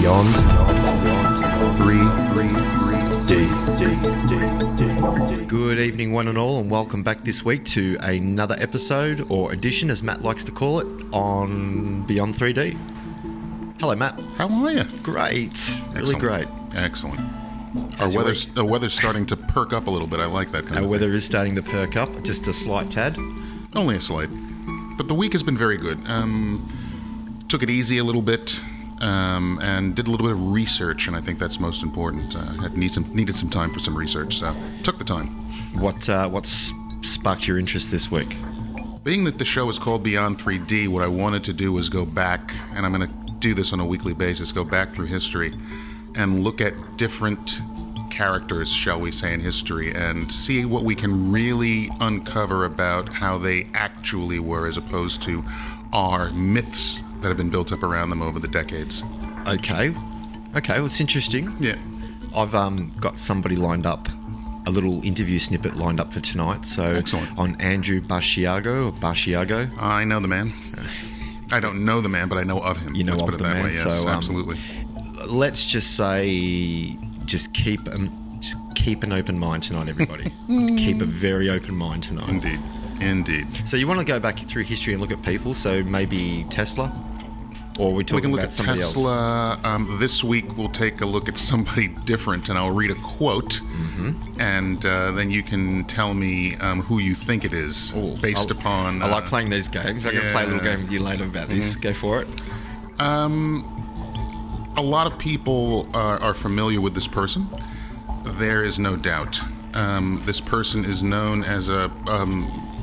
Beyond 3D. Good evening, one and all, and welcome back this week to another episode, or edition as Matt likes to call it, on Beyond 3D. Hello, Matt. How are you? Great. Really great. Excellent. Our weather's starting to perk up a little bit. I like that kind of thing. Our weather is starting to perk up, just a slight tad. Only a slight. But the week has been very good. Took it easy a little bit, and did a little bit of research, and I think that's most important. Needed some time for some research, so took the time. What's sparked your interest this week? Being that the show is called Beyond 3D, what I wanted to do was go back, and I'm going to do this on a weekly basis, go back through history and look at different characters, shall we say, in history, and see what we can really uncover about how they actually were, as opposed to our myths that have been built up around them over the decades. Okay, well, it's interesting. Yeah. I've got somebody lined up, a little interview snippet lined up for tonight. So excellent. On Andrew Basiago. I know the man. I don't know the man, but I know of him. You know of the man. Yes, so absolutely. Let's just say, keep an open mind tonight, everybody. Keep a very open mind tonight. Indeed. So you want to go back through history and look at people, so maybe Tesla? Or we can look at somebody Tesla. This week we'll take a look at somebody different, and I'll read a quote, and then you can tell me who you think it is, based upon... I like playing these games. I'm going to play a little game with you later about this. Go for it. A lot of people are familiar with this person. There is no doubt. This person is known as a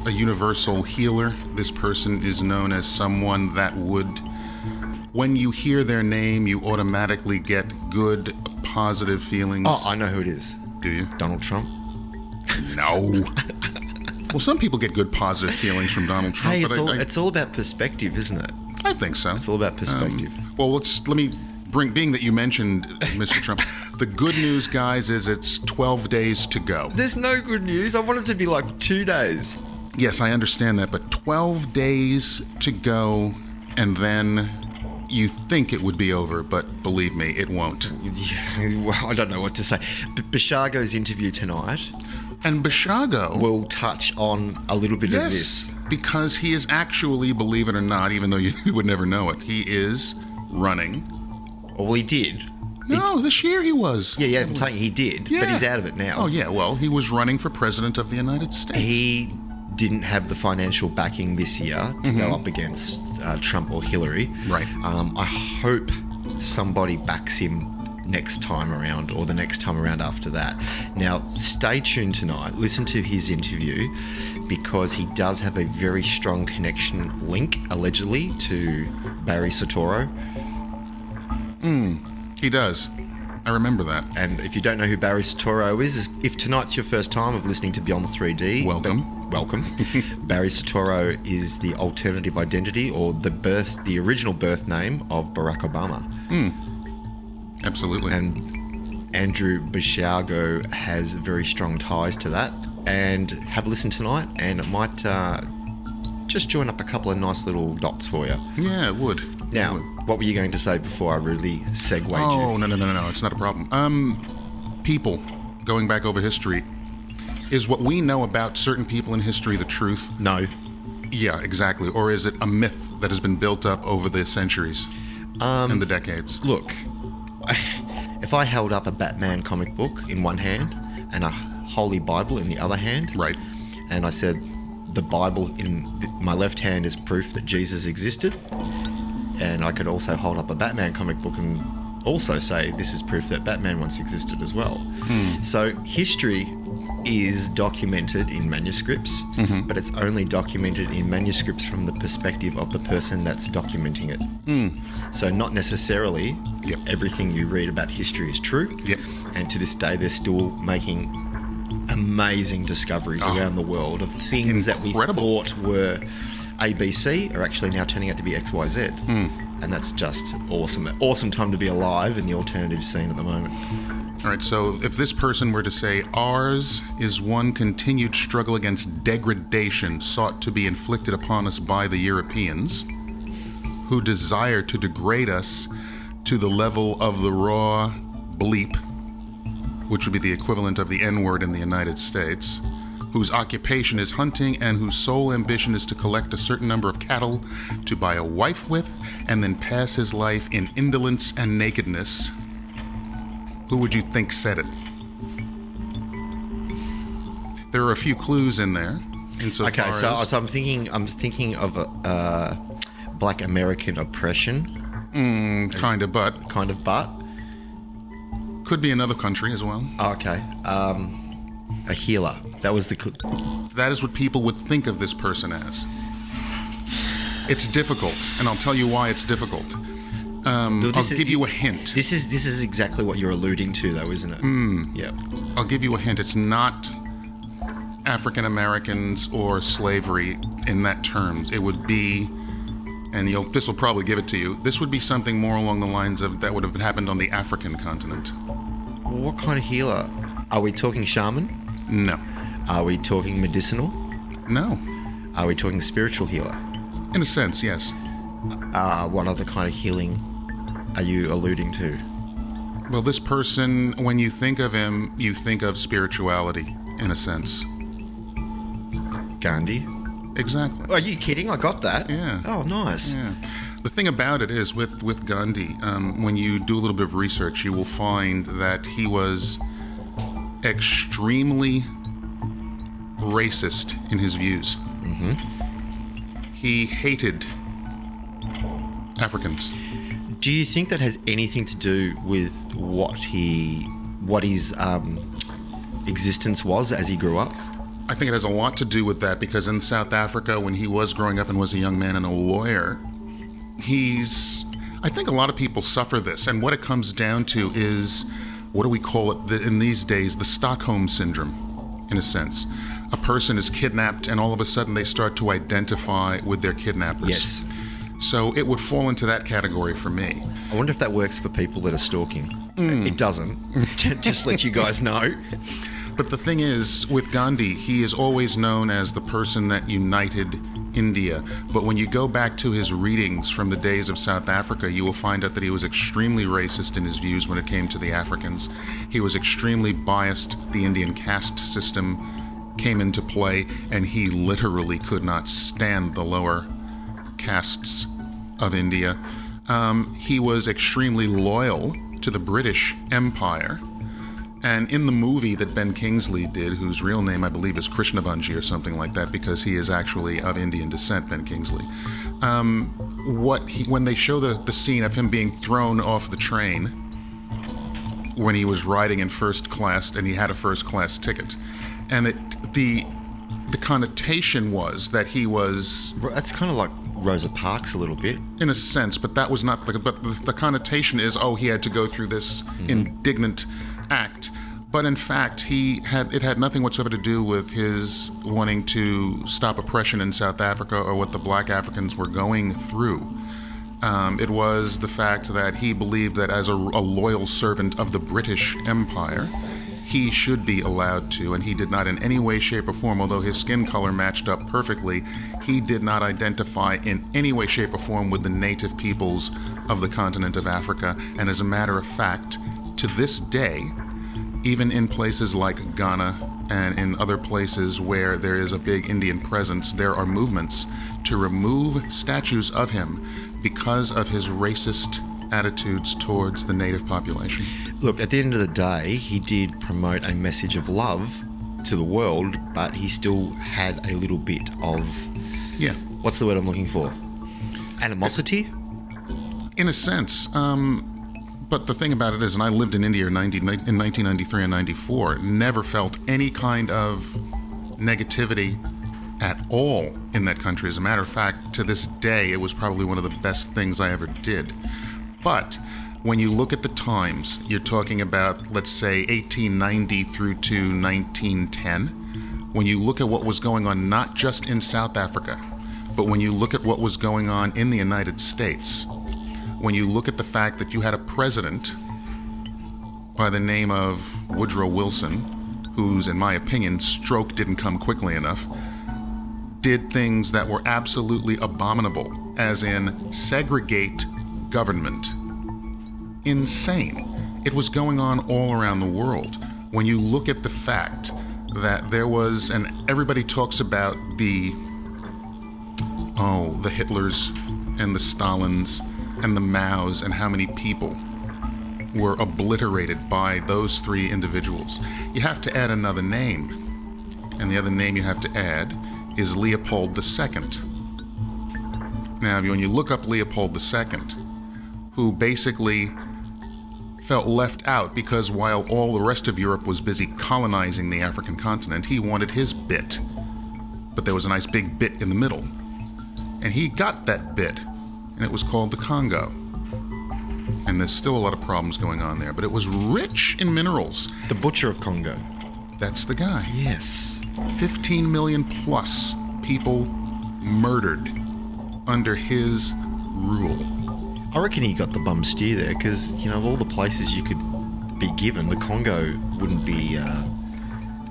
universal healer. This person is known as someone that would... When you hear their name, you automatically get good, positive feelings. Oh, I know who it is. Do you? Donald Trump? No. Well, some people get good, positive feelings from Donald Trump. Hey, it's all about perspective, isn't it? I think so. It's all about perspective. Let me bring, being that you mentioned Mr. Trump, the good news, guys, is it's 12 days to go. There's no good news. I want it to be like 2 days. Yes, I understand that, but 12 days to go, and then... You think it would be over, but believe me, it won't. Well, I don't know what to say. Basiago's interview tonight... And Basiago... will touch on a little bit of this. Because he is actually, believe it or not, even though you would never know it, he is running. Well, he did. No, this year he was. Yeah, I'm saying he did, but he's out of it now. Oh, yeah, well, he was running for President of the United States. He didn't have the financial backing this year to go up against Trump or Hillary. Right. I hope somebody backs him next time around, or the next time around after that. Now, stay tuned tonight. Listen to his interview, because he does have a very strong connection link, allegedly, to Barry Soetoro. He does. I remember that. And if you don't know who Barry Soetoro is, if tonight's your first time of listening to Beyond 3D... Welcome. Barry Soetoro is the alternative identity, or the original birth name of Barack Obama. Absolutely. And Andrew Basiago has very strong ties to that. And have a listen tonight, and it might just join up a couple of nice little dots for you. Yeah, it would. Now, what were you going to say before I really segued you? Oh, no, it's not a problem. People, going back over history, is what we know about certain people in history the truth? No. Yeah, exactly. Or is it a myth that has been built up over the centuries and the decades? Look, if I held up a Batman comic book in one hand and a Holy Bible in the other hand, right, and I said the Bible in my left hand is proof that Jesus existed, and I could also hold up a Batman comic book and also say this is proof that Batman once existed as well. So history is documented in manuscripts, but it's only documented in manuscripts from the perspective of the person that's documenting it. So not necessarily everything you read about history is true. And to this day, they're still making amazing discoveries around the world of things that we thought were ABC are actually now turning out to be XYZ. And that's just awesome. Awesome time to be alive in the alternative scene at the moment. All right, so if this person were to say, ours is one continued struggle against degradation sought to be inflicted upon us by the Europeans, who desire to degrade us to the level of the raw bleep, which would be the equivalent of the N-word in the United States, whose occupation is hunting and whose sole ambition is to collect a certain number of cattle to buy a wife with and then pass his life in indolence and nakedness, who would you think said it? There are a few clues in there. Okay, so I'm thinking of Black American oppression. Kind of, but could be another country as well. Okay, a healer. That was the. That is what people would think of this person as. It's difficult, and I'll tell you why it's difficult. I'll give you a hint. This is exactly what you're alluding to, though, isn't it? Yeah. I'll give you a hint. It's not African Americans or slavery in that terms. It would be, and this will probably give it to you, this would be something more along the lines of that would have happened on the African continent. What kind of healer? Are we talking shaman? No. Are we talking medicinal? No. Are we talking spiritual healer? In a sense, yes. What other kind of healing are you alluding to? Well, this person, when you think of him, you think of spirituality, in a sense. Gandhi? Exactly. Are you kidding? I got that. Yeah. Oh, nice. Yeah. The thing about it is, with Gandhi, when you do a little bit of research, you will find that he was extremely racist in his views. Mm-hmm. He hated Africans. Do you think that has anything to do with what his existence was as he grew up? I think it has a lot to do with that, because in South Africa, when he was growing up and was a young man and a lawyer, I think a lot of people suffer this, and what it comes down to is, what do we call it in these days, the Stockholm Syndrome, in a sense. A person is kidnapped and all of a sudden they start to identify with their kidnappers. Yes. So it would fall into that category for me. I wonder if that works for people that are stalking. It doesn't. Just let you guys know. But the thing is, with Gandhi, he is always known as the person that united India. But when you go back to his readings from the days of South Africa, you will find out that he was extremely racist in his views when it came to the Africans. He was extremely biased. The Indian caste system came into play, and he literally could not stand the lower castes of India. He was extremely loyal to the British Empire. And in the movie that Ben Kingsley did, whose real name I believe is Krishnavanji or something like that, because he is actually of Indian descent, Ben Kingsley, when they show the scene of him being thrown off the train when he was riding in first class and he had a first class ticket, and the connotation was that he was... That's kind of like Rosa Parks a little bit. In a sense, but that was not... But the connotation is, he had to go through this indignant act. But in fact, it had nothing whatsoever to do with his wanting to stop oppression in South Africa or what the black Africans were going through. It was the fact that he believed that as a loyal servant of the British Empire, he should be allowed to, and he did not in any way, shape, or form, although his skin color matched up perfectly, he did not identify in any way, shape, or form with the native peoples of the continent of Africa. And as a matter of fact, to this day, even in places like Ghana and in other places where there is a big Indian presence, there are movements to remove statues of him because of his racist attitudes towards the native population. Look, at the end of the day, he did promote a message of love to the world, but he still had a little bit of... Yeah. What's the word I'm looking for? Animosity? In a sense. But the thing about it is, and I lived in India in 1993 and 94, never felt any kind of negativity at all in that country. As a matter of fact, to this day, it was probably one of the best things I ever did. But when you look at the times, you're talking about, let's say, 1890 through to 1910. When you look at what was going on not just in South Africa, but when you look at what was going on in the United States, when you look at the fact that you had a president by the name of Woodrow Wilson, whose, in my opinion, stroke didn't come quickly enough, did things that were absolutely abominable, as in segregate government insane. It was going on all around the world. When you look at the fact that there was, and everybody talks about the Hitlers and the Stalins and the Maos and how many people were obliterated by those three individuals. You have to add another name, and the other name you have to add is Leopold II. Now, when you look up Leopold II, who basically felt left out because while all the rest of Europe was busy colonizing the African continent, he wanted his bit. But there was a nice big bit in the middle. And he got that bit, and it was called the Congo. And there's still a lot of problems going on there, but it was rich in minerals. The Butcher of Congo. That's the guy. Yes. 15 million plus people murdered under his rule. I reckon he got the bum steer there because, of all the places you could be given, the Congo wouldn't be...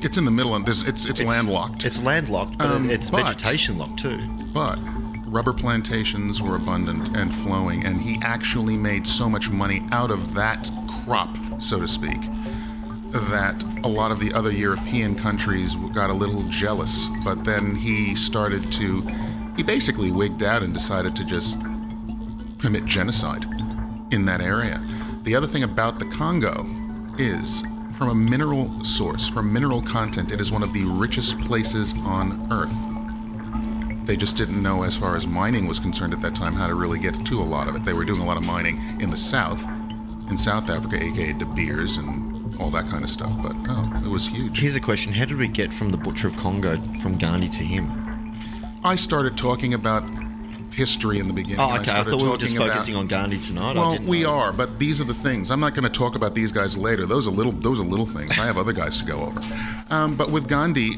It's in the middle, and it's landlocked. It's landlocked, but it's vegetation locked too. But rubber plantations were abundant and flowing, and he actually made so much money out of that crop, so to speak, that a lot of the other European countries got a little jealous. But then he basically wigged out and decided to just commit genocide in that area. The other thing about the Congo is, from a mineral source, from mineral content, it is one of the richest places on Earth. They just didn't know, as far as mining was concerned at that time, how to really get to a lot of it. They were doing a lot of mining in the south, in South Africa, aka De Beers and all that kind of stuff, but it was huge. Here's a question. How did we get from the Butcher of Congo, from Gandhi to him? I started talking about history in the beginning. Oh, okay. I thought we were just focusing on Gandhi tonight. Well, we are, but these are the things. I'm not going to talk about these guys later. Those are little things. I have other guys to go over. But with Gandhi,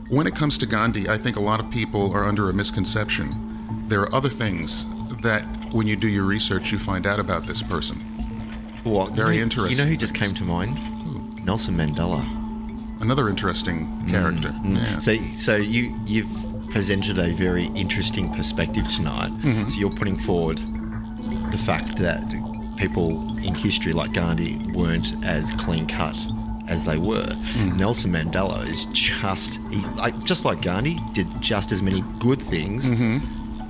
when it comes to Gandhi, I think a lot of people are under a misconception. There are other things that, when you do your research, you find out about this person. What? Very interesting. You know who just came to mind? Who? Nelson Mandela. Another interesting character. Yeah. So you've presented a very interesting perspective tonight. Mm-hmm. So you're putting forward the fact that people in history like Gandhi weren't as clean cut as they were. Nelson Mandela is just like Gandhi, did just as many good things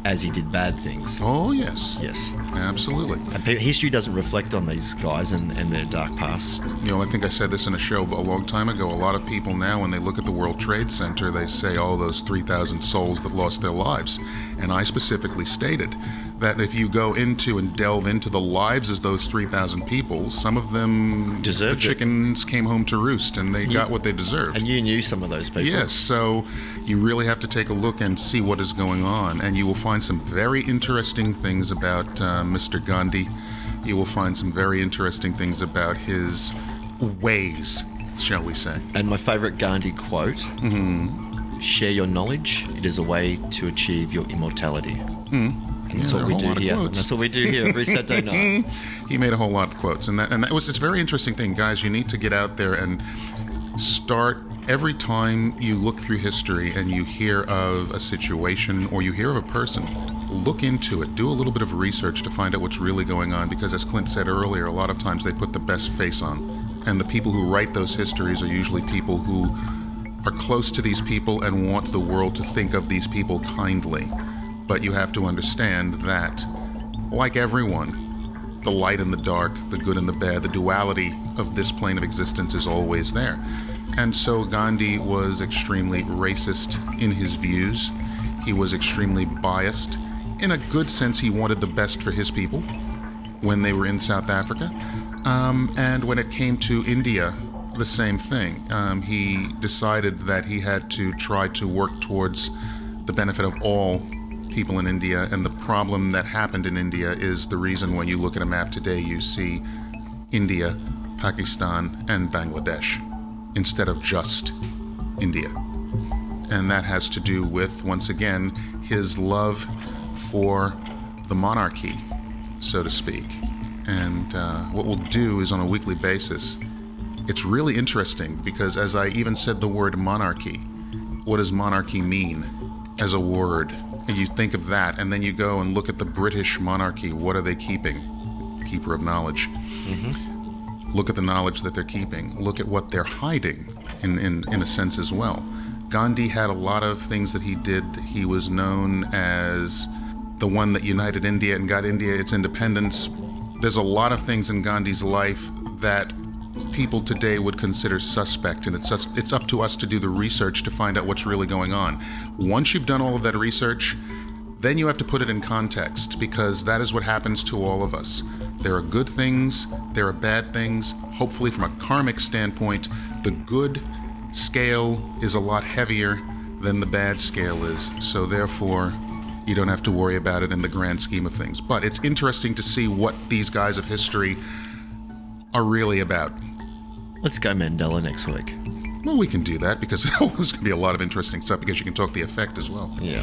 as he did bad things. Oh, yes. Yes. Absolutely. And history doesn't reflect on these guys and their dark past. I think I said this in a show a long time ago. A lot of people now, when they look at the World Trade Center, they say, those 3,000 souls that lost their lives. And I specifically stated that if you go into and delve into the lives of those 3,000 people, some of them, deserved the chickens came home to roost, and they got what they deserved. And you knew some of those people. Yes, so you really have to take a look and see what is going on, and you will find some very interesting things about Mr. Gandhi. You will find some very interesting things about his ways, shall we say. And my favorite Gandhi quote, share your knowledge, it is a way to achieve your immortality. And that's what we do here. That's what we do here every Saturday night. He made a whole lot of quotes, and it's a very interesting thing, guys. You need to get out there and start. Every time you look through history and you hear of a situation or you hear of a person, look into it. Do a little bit of research to find out what's really going on, because as Clint said earlier, a lot of times they put the best face on, and the people who write those histories are usually people who are close to these people and want the world to think of these people kindly. But you have to understand that, like everyone, the light and the dark, the good and the bad, the duality of this plane of existence is always there. And so Gandhi was extremely racist in his views. He was extremely biased. In a good sense, he wanted the best for his people when they were in South Africa. And when it came to India, the same thing. He decided that he had to try to work towards the benefit of all people in India, and the problem that happened in India is the reason when you look at a map today you see India, Pakistan, and Bangladesh instead of just India. And that has to do with, once again, his love for the monarchy, so to speak. And what we'll do is, on a weekly basis, it's really interesting because, as I even said the word monarchy, what does monarchy mean as a word? And you think of that, and then you go and look at the British monarchy. What are they keeping? keeper of knowledge. Look at the knowledge that they're keeping. Look at what they're hiding, in a sense as well. Gandhi had a lot of things that he did. He was known as the one that united India and got India its independence. There's a lot of things in Gandhi's life that people today would consider suspect, and it's up to us to do the research to find out what's really going on. Once you've done all of that research, then you have to put it in context, because that is what happens to all of us. There are good things, there are bad things. Hopefully from a karmic standpoint, the good scale is a lot heavier than the bad scale is. So therefore, you don't have to worry about it in the grand scheme of things. But it's interesting to see what these guys of history are really about. Let's go Mandela next week. Well, we can do that, because there's going to be a lot of interesting stuff, because you can talk the effect as well. Yeah.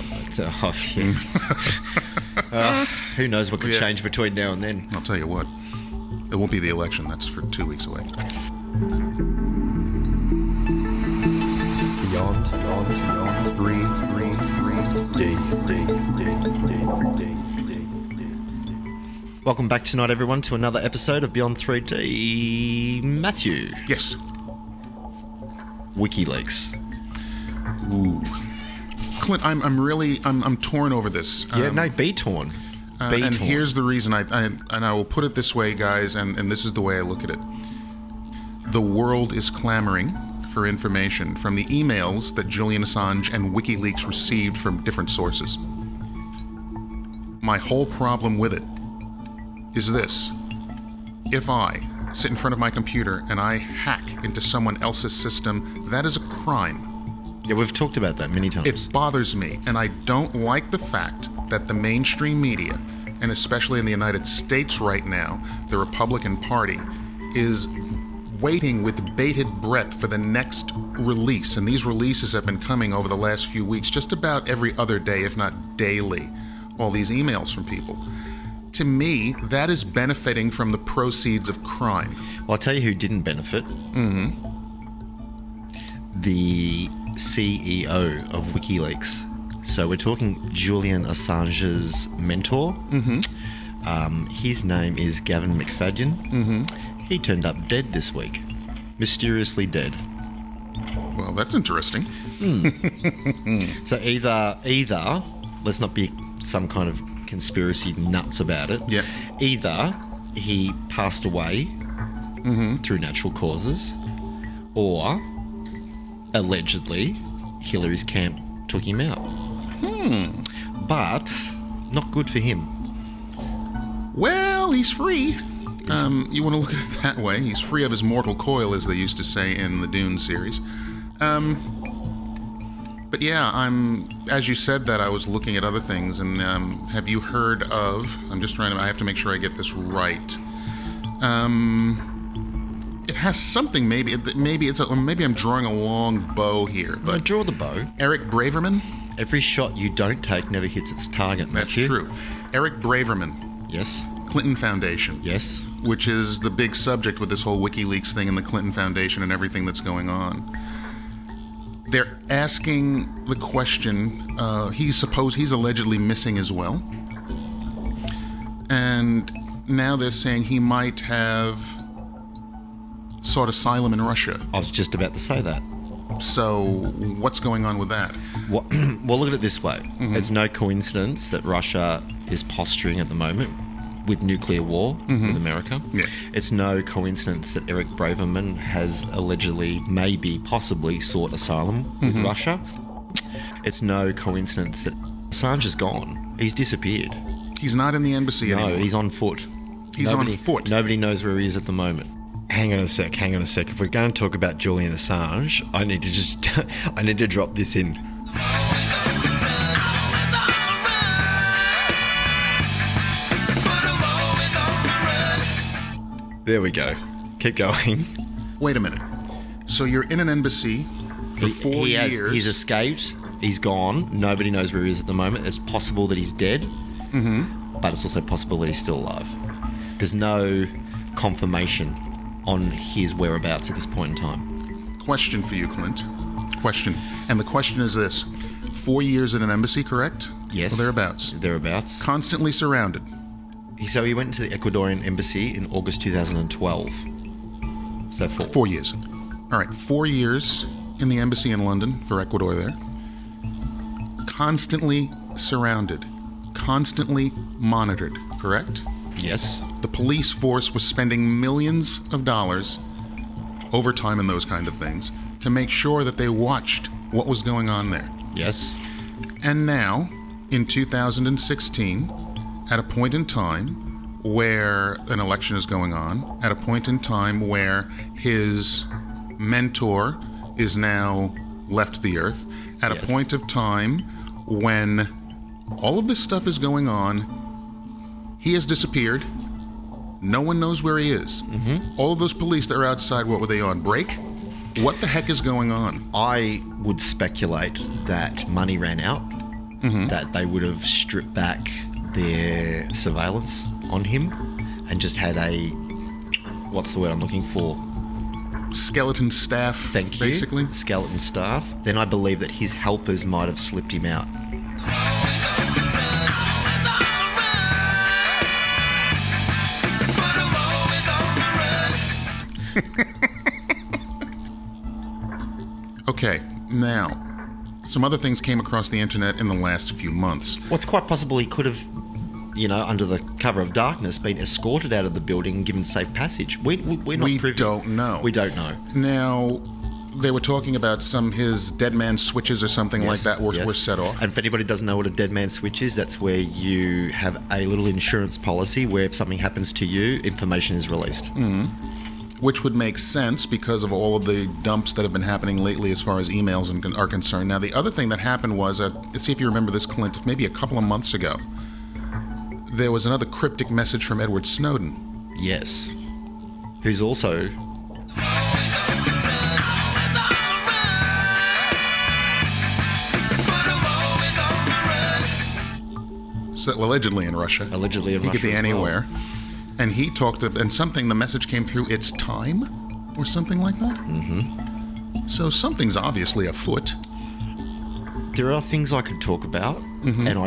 Who knows what could change between now and then. I'll tell you what. It won't be the election. That's for 2 weeks away. Beyond 3 D. Welcome back tonight, everyone, to another episode of Beyond 3D. Matthew. Yes. WikiLeaks. Ooh. Clint, I'm torn over this. Be torn. And here's the reason. I will put it this way, guys, and this is the way I look at it. The world is clamoring for information from the emails that Julian Assange and WikiLeaks received from different sources. My whole problem with it is this. If I sit in front of my computer and I hack into someone else's system, that is a crime. Yeah, we've talked about that many times. It bothers me, and I don't like the fact that the mainstream media, and especially in the United States right now, the Republican Party, is waiting with bated breath for the next release. And these releases have been coming over the last few weeks, just about every other day, if not daily, all these emails from people. To me, that is benefiting from the proceeds of crime. Well, I'll tell you who didn't benefit. The CEO of WikiLeaks. So we're talking Julian Assange's mentor. His name is Gavin McFadden. He turned up dead this week. Mysteriously dead. Well, that's interesting. So either, let's not be some kind of conspiracy nuts about it. Yeah. Either he passed away through natural causes, or allegedly Hillary's camp took him out. But not good for him. Well, he's free. You want to look at it that way. He's free of his mortal coil, as they used to say in the Dune series. But yeah, as you said that, I was looking at other things, and have you heard of, I have to make sure I get this right. It has something, maybe I'm drawing a long bow here. But draw the bow. Eric Braverman? Every shot you don't take never hits its target, That's Matthew. true. Eric Braverman. Yes. Clinton Foundation. Yes. Which is the big subject with this whole WikiLeaks thing and the Clinton Foundation and everything that's going on. They're asking the question, he's allegedly missing as well. And now they're saying he might have sought asylum in Russia. I was just about to say that. So what's going on with that? Well, look at it this way. It's no coincidence that Russia is posturing at the moment with nuclear war with America. Yeah. It's no coincidence that Eric Braverman has allegedly, possibly sought asylum with Russia. It's no coincidence that Assange is gone. He's disappeared. He's not in the embassy anymore. No, he's on foot. He's on foot. Nobody knows where he is at the moment. Hang on a sec. If we're going to talk about Julian Assange, I need to drop this in. There we go. Keep going. Wait a minute. So you're in an embassy for 4 years. He's escaped. He's gone. Nobody knows where he is at the moment. It's possible that he's dead. But it's also possible that he's still alive. There's no confirmation on his whereabouts at this point in time. Question for you, Clint. Question. And the question is this. 4 years in an embassy, correct? Yes. Or thereabouts? Thereabouts. Constantly surrounded. So he went to the Ecuadorian embassy in August 2012. So 4 years. All right, 4 years in the embassy in London for Ecuador there. Constantly surrounded, constantly monitored, correct? Yes. The police force was spending millions of dollars, overtime and those kind of things, to make sure that they watched what was going on there. Yes. And now, in 2016, at a point in time where an election is going on, at a point in time where his mentor is now left the earth, at Yes. a point of time when all of this stuff is going on, he has disappeared. No one knows where he is. Mm-hmm. All of those police that are outside, what were they on break? What the heck is going on? I would speculate that money ran out, Mm-hmm. that they would have stripped back their surveillance on him and just had a, what's the word I'm looking for? Skeleton staff, Thank you. basically. Skeleton staff. Then I believe that his helpers might have slipped him out. Okay, now, some other things came across the internet in the last few months. Well, it's quite possible he could have, under the cover of darkness, been escorted out of the building and given safe passage. We're not We privy. don't know. We don't know. Now, they were talking about his Deadman switches or something like Yes, that were yes. set off. And if anybody doesn't know what a Deadman switch is, that's where you have a little insurance policy where if something happens to you, information is released. Which would make sense because of all of the dumps that have been happening lately as far as emails are concerned. Now, the other thing that happened was, see if you remember this, Clint, maybe a couple of months ago, there was another cryptic message from Edward Snowden. Yes. Who's also... So, allegedly in Russia. Allegedly in he Russia could be as well. anywhere. And he talked and the message came through, it's time? Or something like that? Mm-hmm. So something's obviously afoot. There are things I could talk about, Mm-hmm. and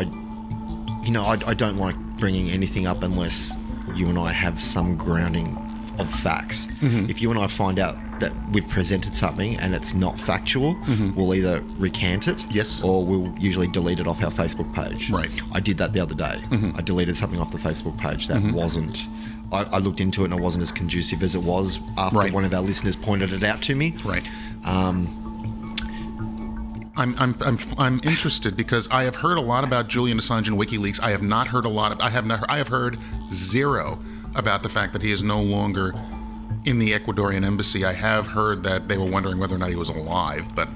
I don't like bringing anything up unless you and I have some grounding of facts. Mm-hmm. If you and I find out that we've presented something and it's not factual, we'll either recant it, Yes. or we'll usually delete it off our Facebook page. Right. I did that the other day. I deleted something off the Facebook page that wasn't. I looked into it and it wasn't as conducive as it was after Right. one of our listeners pointed it out to me. Right. I'm interested because I have heard a lot about Julian Assange and WikiLeaks. I have not heard a lot of. I have heard zero about the fact that he is no longer in the Ecuadorian embassy. I have heard that they were wondering whether or not he was alive, but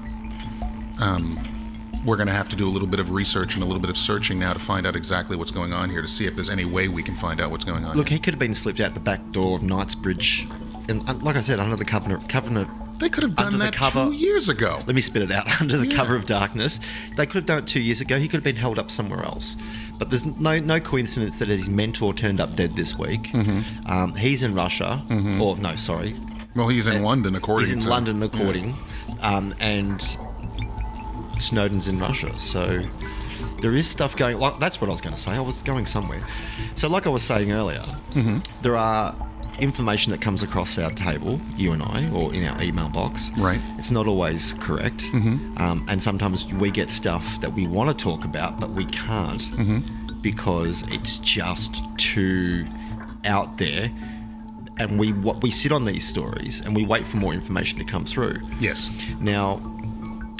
we're going to have to do a little bit of research and a little bit of searching now to find out exactly what's going on here to see if there's any way we can find out what's going on. Look, here. he could have been slipped out the back door of Knightsbridge, and like I said, under the covenant. They could have done under the that cover- 2 years ago. Let me spit it out. Under the Yeah. cover of darkness, they could have done it 2 years ago. He could have been held up somewhere else. But there's no coincidence that his mentor turned up dead this week. He's in Russia, or no, sorry, Well, he's in London, according to... he's in London, according, and Snowden's in Russia. So there is stuff going. Well, that's what I was going to say. I was going somewhere. So, like I was saying earlier, there are information that comes across our table, you and I, or in our email box. Right. It's not always correct, and sometimes we get stuff that we want to talk about, but we can't because it's just too out there. And we sit on these stories and we wait for more information to come through. Yes. Now,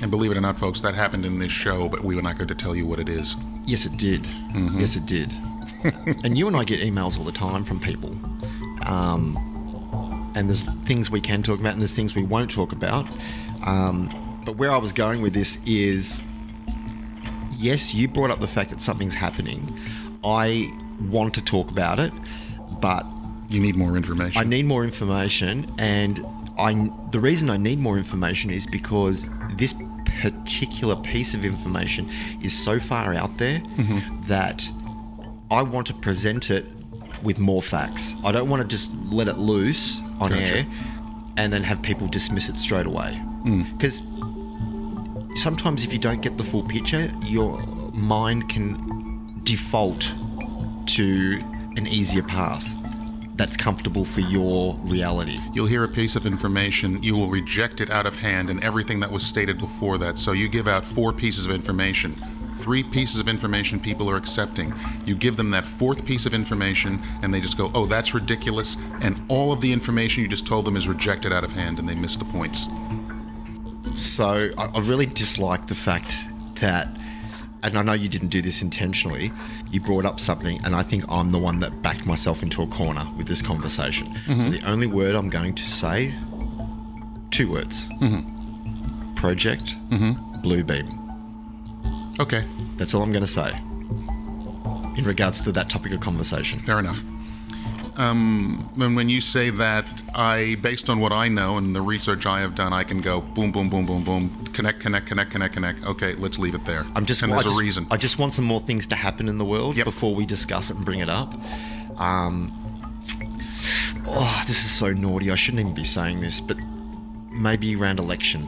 And believe it or not, folks, that happened in this show, but we were not going to tell you what it is. yes, it did. Yes, it did. And you and I get emails all the time from people. And there's things we can talk about and there's things we won't talk about. But where I was going with this is, yes, you brought up the fact that something's happening. I want to talk about it, but You need more information. I need more information, and the reason I need more information is because this particular piece of information is so far out there that I want to present it with more facts. I don't want to just let it loose on Gotcha. air and then have people dismiss it straight away. Because sometimes if you don't get the full picture, your mind can default to an easier path that's comfortable for your reality. You'll hear a piece of information, you will reject it out of hand and everything that was stated before that. So you give out 4 pieces of information. 3 pieces of information people are accepting. You give them that 4th piece of information and they just go, oh, that's ridiculous. And all of the information you just told them is rejected out of hand and they miss the points. So I really dislike the fact that, and I know you didn't do this intentionally, you brought up something and I think I'm the one that backed myself into a corner with this conversation. Mm-hmm. So the only word I'm going to say, 2 words. Mm-hmm. Project Mm-hmm. Bluebeam. Okay. That's all I'm going to say in regards to that topic of conversation. Fair enough. When you say that, based on what I know and the research I have done, I can go boom, boom, boom, boom, boom, connect. Okay, let's leave it there. There's a reason. I just want some more things to happen in the world Yep. before we discuss it and bring it up. This is so naughty. I shouldn't even be saying this, but maybe around election.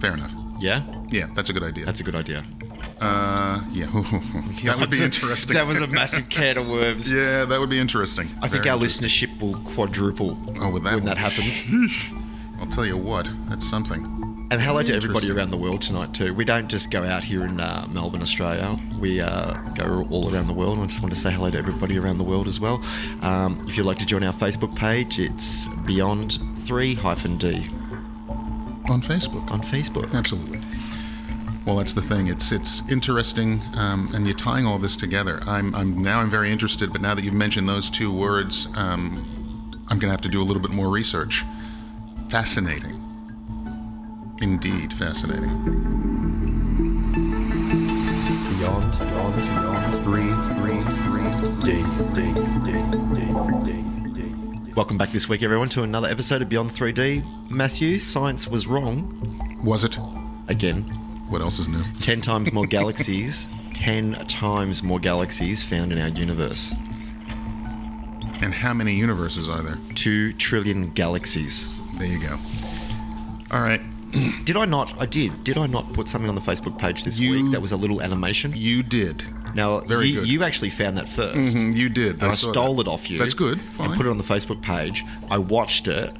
Fair enough. Yeah? Yeah, that's a good idea. That's a good idea. Yeah. That would be interesting. That was a massive can of worms. Yeah, that would be interesting. I think our listenership will quadruple with when that happens. I'll tell you what, that's something. And hello to everybody Interesting. around the world tonight too. We don't just go out here in Melbourne, Australia. We go all around the world. I just want to say hello to everybody around the world as well. If you'd like to join our Facebook page, it's Beyond 3-D On Facebook. on Facebook. Absolutely. Well, that's the thing. It's interesting, and you're tying all this together. I'm very interested, but now that you've mentioned those 2 words, I'm going to have to do a little bit more research. Fascinating. Indeed, fascinating. Beyond 3-D. Welcome back this week, everyone, to another episode of Beyond 3D. Matthew, science was wrong. Was it? Again. What else is new? 10 times more galaxies. 10 times more galaxies found in our universe. And how many universes are there? 2 trillion galaxies. There you go. All right. Did I not put something on the Facebook page this week that was a little animation? You did. Now, Very good. you actually found that first. Mm-hmm, you did. I saw stole that. it off you. That's good. Fine. And put it on the Facebook page. I watched it.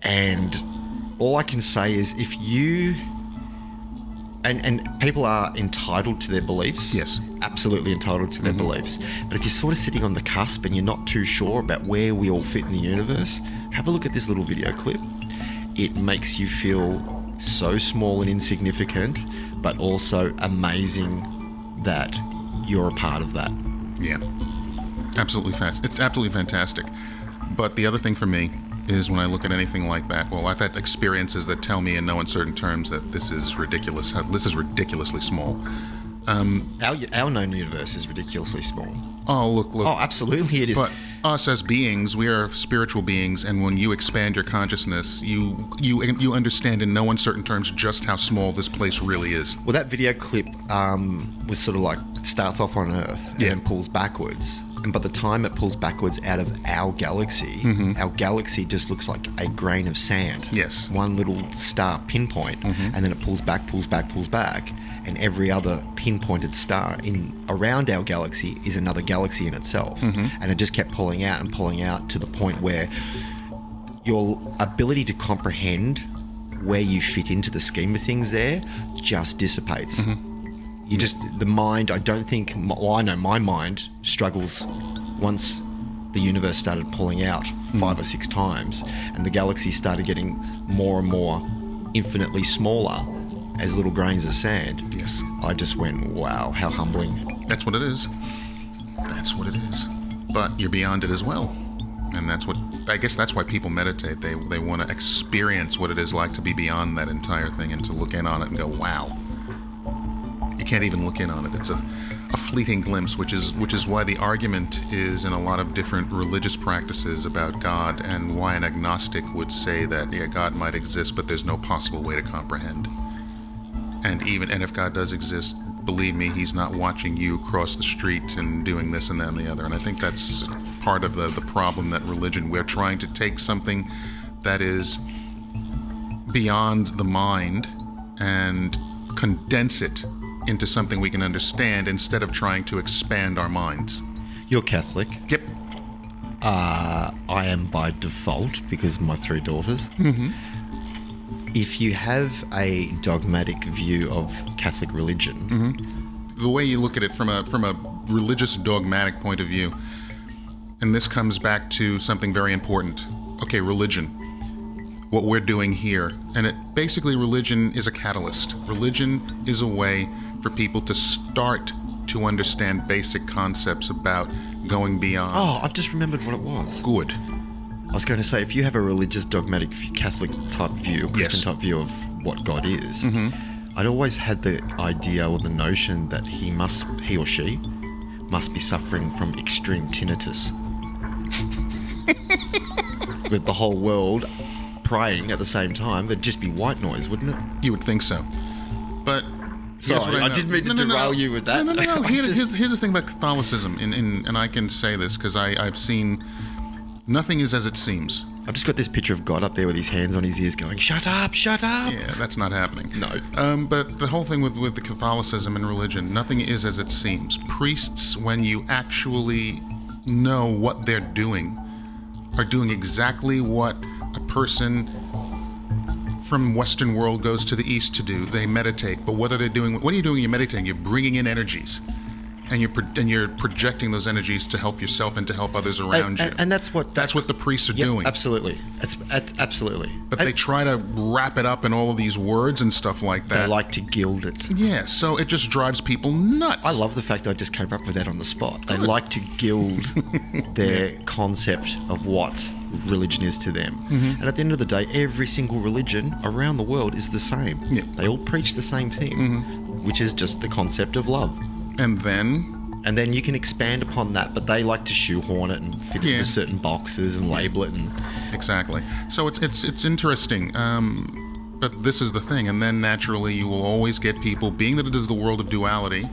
And all I can say is if you... And people are entitled to their beliefs. Yes. Absolutely entitled to their beliefs. But if you're sort of sitting on the cusp and you're not too sure about where we all fit in the universe, have a look at this little video clip. It makes you feel so small and insignificant, but also amazing that you're a part of that. Yeah. Absolutely fast. It's absolutely fantastic. But the other thing for me is when I look at anything like that, well, I've had experiences that tell me in no uncertain terms that this is ridiculous. This is ridiculously small. Our known universe is ridiculously small. Oh, look. Oh, absolutely it is. But us as beings, we are spiritual beings, and when you expand your consciousness, you understand in no uncertain terms just how small this place really is. Well, that video clip was sort of like starts off on Earth and then pulls backwards. And by the time it pulls backwards out of our galaxy, our galaxy just looks like a grain of sand. Yes. One little star pinpoint, and then it pulls back, and every other pinpointed star around our galaxy is another galaxy in itself. And it just kept pulling out to the point where your ability to comprehend where you fit into the scheme of things there just dissipates. You just, the mind, I don't think, well, I know my mind struggles once the universe started pulling out 5 or 6 times and the galaxies started getting more and more infinitely smaller as little grains of sand. Yes. I just went, wow, how humbling. That's what it is. That's what it is. But you're beyond it as well. And I guess that's why people meditate. They want to experience what it is like to be beyond that entire thing and to look in on it and go, wow. You can't even look in on it. It's a fleeting glimpse, which is why the argument is in a lot of different religious practices about God and why an agnostic would say that, yeah, God might exist, but there's no possible way to comprehend. And if God does exist, believe me, he's not watching you cross the street and doing this and that and the other. And I think that's part of the problem that religion, we're trying to take something that is beyond the mind and condense it into something we can understand instead of trying to expand our minds. You're Catholic. Yep. I am by default because of my 3 daughters. Mm-hmm. If you have a dogmatic view of Catholic religion, The way you look at it from a religious dogmatic point of view, and this comes back to something very important. Okay, religion. What we're doing here, and basically religion is a catalyst. Religion is a way for people to start to understand basic concepts about going beyond. oh, I've just remembered what it was. Good. I was going to say, if you have a religious, dogmatic, Catholic type view, Christian Yes. type view of what God is, Mm-hmm. I'd always had the idea or the notion that he or she must be suffering from extreme tinnitus. With the whole world praying at the same time, there'd just be white noise, wouldn't it? You would think so. But here's Sorry, what I know. didn't mean to derail you with that. No. I Here's just- the thing about Catholicism, and I can say this because I've seen nothing is as it seems. I've just got this picture of God up there with his hands on his ears going, shut up, shut up. Yeah, that's not happening. No. But the whole thing with the Catholicism and religion, nothing is as it seems. Priests, when you actually know what they're doing, are doing exactly what a person from Western world goes to the East to do. They meditate. But what are they doing? What are you doing when you're meditating? You're bringing in energies. And you're projecting those energies to help yourself and to help others around you. And that's what the priests are yeah, doing. Absolutely. Absolutely. But they try to wrap it up in all of these words and stuff like that. They like to gild it. Yeah, so it just drives people nuts. I love the fact I just came up with that on the spot. They Good. like to gild their concept of what religion is to them. Mm-hmm. And at the end of the day, every single religion around the world is the same. Yeah. They all preach the same thing, which is just the concept of love. And then, And then you can expand upon that, but they like to shoehorn it and fit it Yeah. into certain boxes and label it. And exactly. So it's interesting. But this is the thing. And then naturally you will always get people, being that it is the world of duality,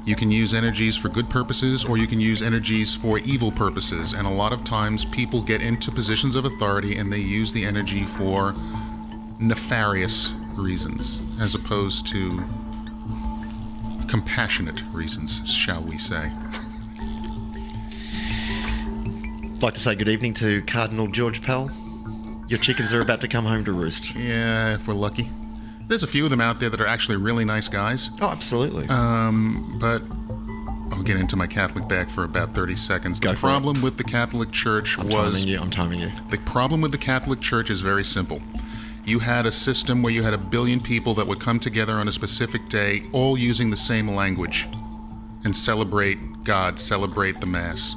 you can use energies for good purposes or you can use energies for evil purposes. And a lot of times people get into positions of authority and they use the energy for nefarious reasons as opposed to compassionate reasons, shall we say. I'd like to say good evening to Cardinal George Pell. Your chickens are about to come home to roost. Yeah, if we're lucky. There's a few of them out there that are actually really nice guys. Oh, absolutely. But I'll get into my Catholic bag for about 30 seconds. Go The for problem with the Catholic Church I'm timing you. The problem with the Catholic Church is very simple. You had a system where you had 1 billion people that would come together on a specific day, all using the same language, and celebrate God, celebrate the Mass.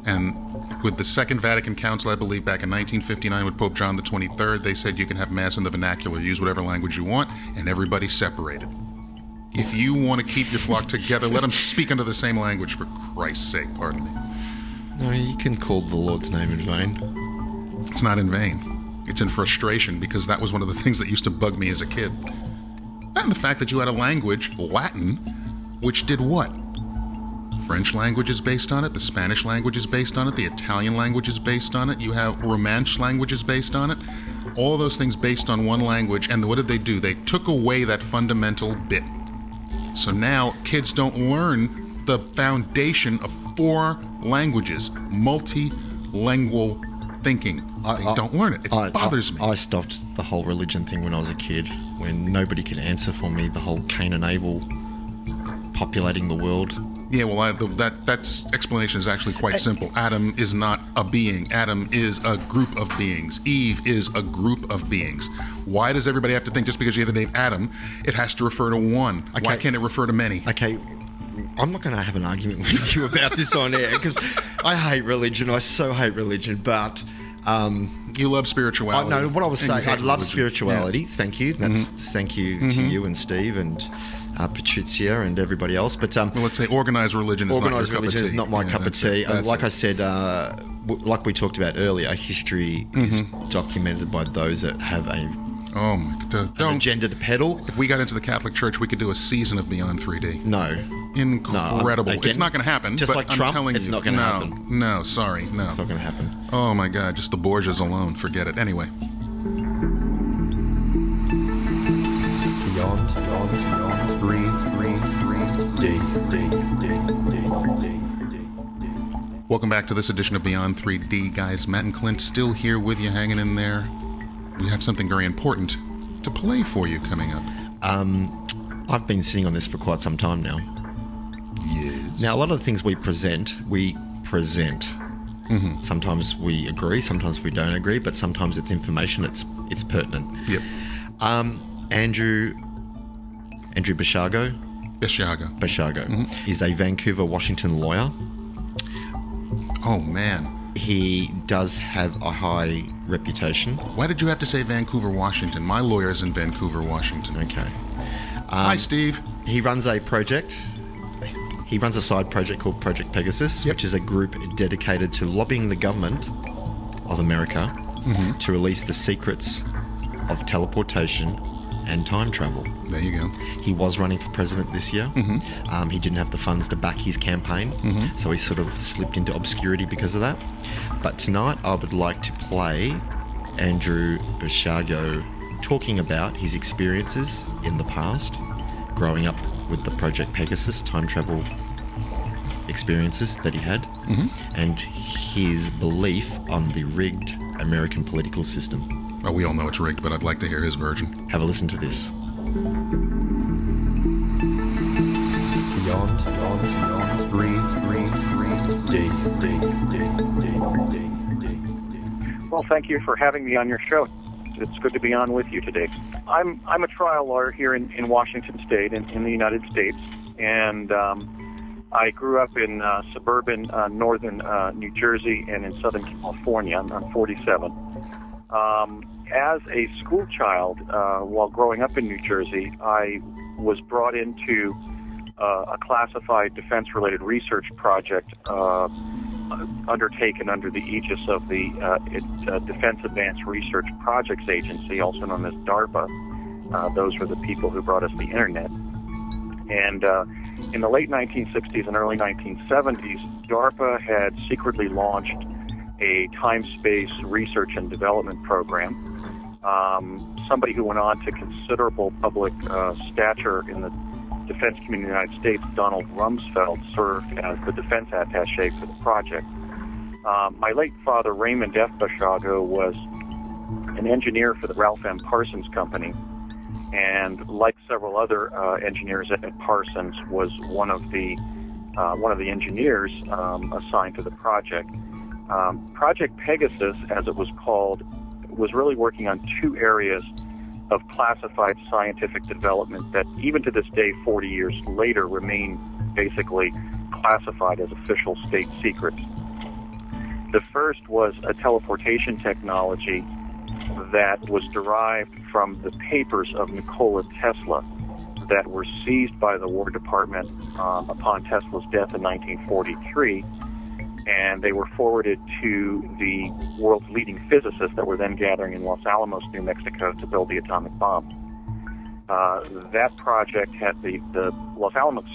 And with the Second Vatican Council, I believe back in 1959 with Pope John the 23rd, they said you can have Mass in the vernacular, use whatever language you want, and everybody's separated. If you want to keep your flock together, let them speak under the same language, for Christ's sake, pardon me. No, you can call the Lord's name in vain. It's not in vain. It's in frustration, because that was one of the things that used to bug me as a kid. And the fact that you had a language, Latin, which did what? French language is based on it, the Spanish language is based on it, the Italian language is based on it, you have Romansh languages based on it. All those things based on one language, and what did they do? They took away that fundamental bit. So now kids don't learn the foundation of 4 languages, multilingual thinking. They don't learn it. It bothers me. I stopped the whole religion thing when I was a kid, when nobody could answer for me the whole Cain and Abel populating the world. Yeah, well, that explanation is actually quite simple. Adam is not a being. Adam is a group of beings. Eve is a group of beings. Why does everybody have to think just because you have the name Adam, it has to refer to one? Okay. Why can't it refer to many? Okay, I'm not going to have an argument with you about this on air, because I hate religion. I so hate religion, but... you love spirituality. No, what I was saying, I love religion. spirituality. Yeah. Thank you. Thank you to you and Steve and Patricia and everybody else. But well, let's say organized religion is organized not your religion cup of is tea. not my cup of tea. And like it. I said, like we talked about earlier, history is documented by those that have Oh my God! an agenda to peddle. If we got into the Catholic Church, we could do a season of Beyond 3D. No. Incredible. again, it's not going to happen. just but like I'm Trump, telling it's you, not gonna happen. No, sorry, no. It's not going to happen. Oh my God! Just the Borgias alone, forget it. Anyway. Beyond 3 D. Welcome back to this edition of Beyond 3D, guys. Matt and Clint still here with you, hanging in there. We have something very important to play for you coming up. I've been sitting on this for quite some time now. Yes. Now, a lot of the things we present. Mm-hmm. Sometimes we agree, sometimes we don't agree, but sometimes it's information, it's pertinent. Yep. Andrew Basiago Mm-hmm. is a Vancouver, Washington lawyer. Oh, man. He does have a high reputation. Why did you have to say Vancouver, Washington? My lawyer's in Vancouver, Washington. Okay. Hi, Steve. He runs a project. He runs a side project called Project Pegasus, Yep. which is a group dedicated to lobbying the government of America to release the secrets of teleportation and time travel. There you go. He was running for president this year. He didn't have the funds to back his campaign, so he sort of slipped into obscurity because of that. But tonight I would like to play Andrew Basiago talking about his experiences in the past, growing up with the Project Pegasus time travel experiences that he had, and his belief on the rigged American political system. Well, we all know it's rigged, but I'd like to hear his version. Have a listen to this. Beyond 3D. Well, thank you for having me on your show. It's good to be on with you today. I'm a trial lawyer here in Washington State, in the United States, and I grew up in suburban northern New Jersey and in Southern California. I'm 47. As a school child, while growing up in New Jersey, I was brought into a classified defense-related research project undertaken under the aegis of the Defense Advanced Research Projects Agency, also known as Darpa. Those were the people who brought us the Internet. And in the late 1960s and early 1970s, DARPA had secretly launched a time-space research and development program. Somebody who went on to considerable public stature in the defense community in the United States, Donald Rumsfeld, served as the defense attaché for the project. My late father, Raymond F. Basiago, was an engineer for the Ralph M. Parsons Company, and like several other engineers at Parsons, was one of the engineers assigned to the project. Project Pegasus, as it was called, was really working on two areas of classified scientific development that even to this day, 40 years later, remain basically classified as official state secrets. The first was a teleportation technology that was derived from the papers of Nikola Tesla that were seized by the War Department upon Tesla's death in 1943, and they were forwarded to the world's leading physicists that were then gathering in Los Alamos, New Mexico, to build the atomic bomb. That project had the Los Alamos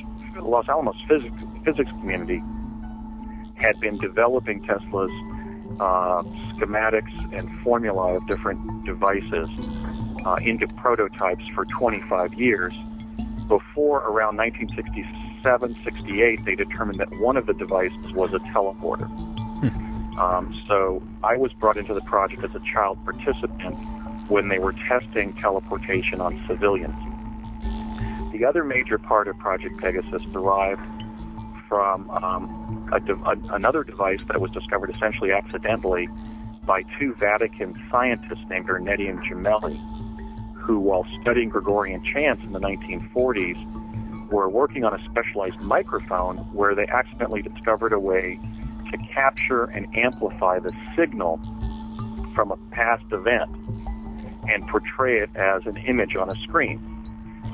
physics community had been developing Tesla's schematics and formula of different devices into prototypes for 25 years. Before around 1967-68, they determined that one of the devices was a teleporter. So I was brought into the project as a child participant when they were testing teleportation on civilians. The other major part of Project Pegasus derived from another device that was discovered essentially accidentally by two Vatican scientists named Ernetti and Gemelli, who, while studying Gregorian chants in the 1940s, were working on a specialized microphone where they accidentally discovered a way to capture and amplify the signal from a past event and portray it as an image on a screen.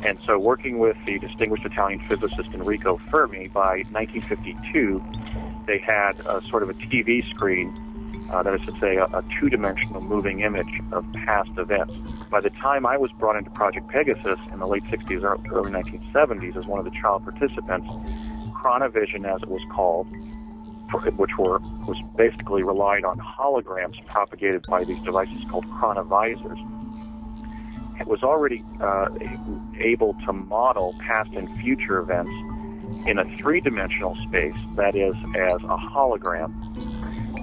And so, working with the distinguished Italian physicist Enrico Fermi, by 1952, they had a sort of a TV screen, that is to say, a two-dimensional moving image of past events. By the time I was brought into Project Pegasus in the late 60s, early 1970s, as one of the child participants, Chronovision, as it was called, which was basically relied on holograms propagated by these devices called chronovisors, it was already able to model past and future events in a three-dimensional space, that is, as a hologram,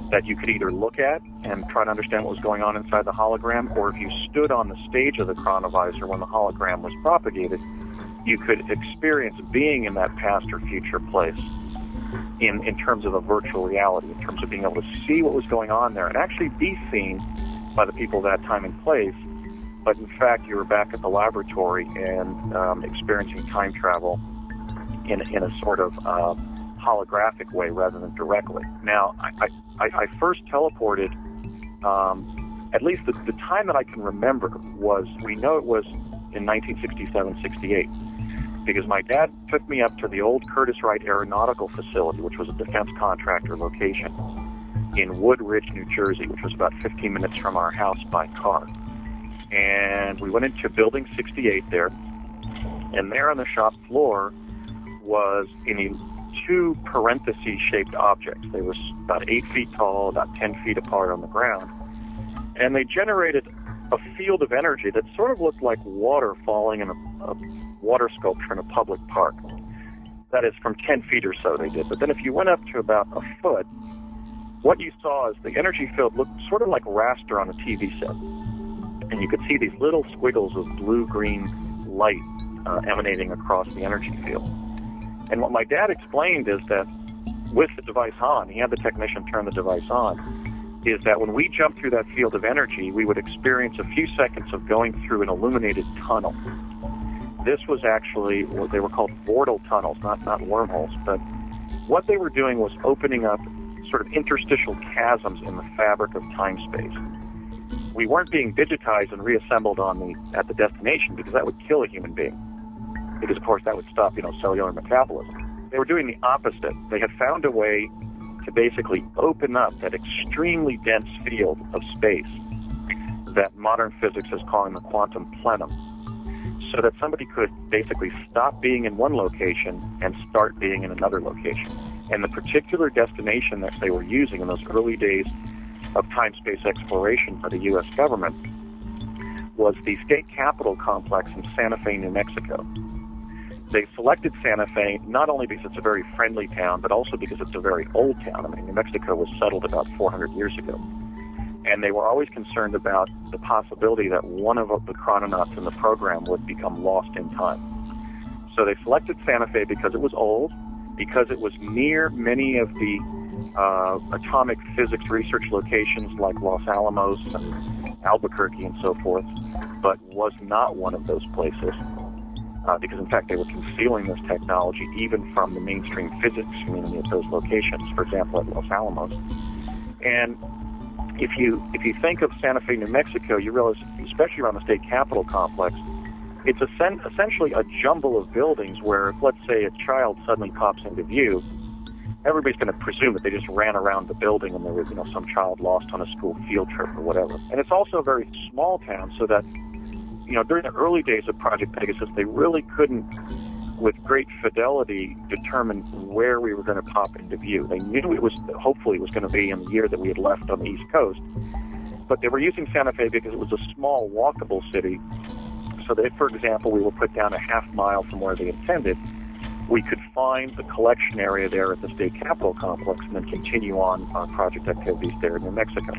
that you could either look at and try to understand what was going on inside the hologram, or if you stood on the stage of the chronovisor when the hologram was propagated, you could experience being in that past or future place in terms of a virtual reality, in terms of being able to see what was going on there and actually be seen by the people of that time and place. But in fact, you were back at the laboratory and experiencing time travel in a sort of holographic way rather than directly. Now, I first teleported, at least the time that I can remember was, we know it was in 1967-68, because my dad took me up to the old Curtiss Wright Aeronautical Facility, which was a defense contractor location in Woodridge, New Jersey, which was about 15 minutes from our house by car. And we went into Building 68 there, and there on the shop floor was in two parenthesis-shaped objects. They were about 8 feet tall, about 10 feet apart on the ground, and they generated a field of energy that sort of looked like water falling in a water sculpture in a public park. That is, from 10 feet or so they did. But then if you went up to about a foot, what you saw is the energy field looked sort of like raster on a TV set. And you could see these little squiggles of blue-green light emanating across the energy field. And what my dad explained is that with the device on, he had the technician turn the device on, is that when we jumped through that field of energy, we would experience a few seconds of going through an illuminated tunnel. This was actually what they were called Bortle Tunnels, not wormholes, but what they were doing was opening up sort of interstitial chasms in the fabric of time-space. We weren't being digitized and reassembled at the destination, because that would kill a human being, because of course that would stop cellular metabolism. They were doing the opposite. They had found a way to basically open up that extremely dense field of space that modern physics is calling the quantum plenum, so that somebody could basically stop being in one location and start being in another location. And the particular destination that they were using in those early days of time-space exploration for the U.S. government was the state capitol complex in Santa Fe, New Mexico. They selected Santa Fe not only because it's a very friendly town, but also because it's a very old town. I mean, New Mexico was settled about 400 years ago. And they were always concerned about the possibility that one of the chrononauts in the program would become lost in time. So they selected Santa Fe because it was old, because it was near many of the atomic physics research locations like Los Alamos and Albuquerque and so forth, but was not one of those places. Because, in fact, they were concealing this technology even from the mainstream physics community at those locations, for example, at Los Alamos. And if you think of Santa Fe, New Mexico, you realize, especially around the state capitol complex, it's essentially a jumble of buildings where, if, let's say, a child suddenly pops into view, everybody's going to presume that they just ran around the building and there was, some child lost on a school field trip or whatever. And it's also a very small town, so that during the early days of Project Pegasus, they really couldn't, with great fidelity, determine where we were going to pop into view. They knew hopefully it was going to be in the year that we had left on the East Coast, but they were using Santa Fe because it was a small, walkable city, so that if, for example, we were put down a half mile from where they intended, we could find the collection area there at the state capitol complex and then continue on project activities there in New Mexico.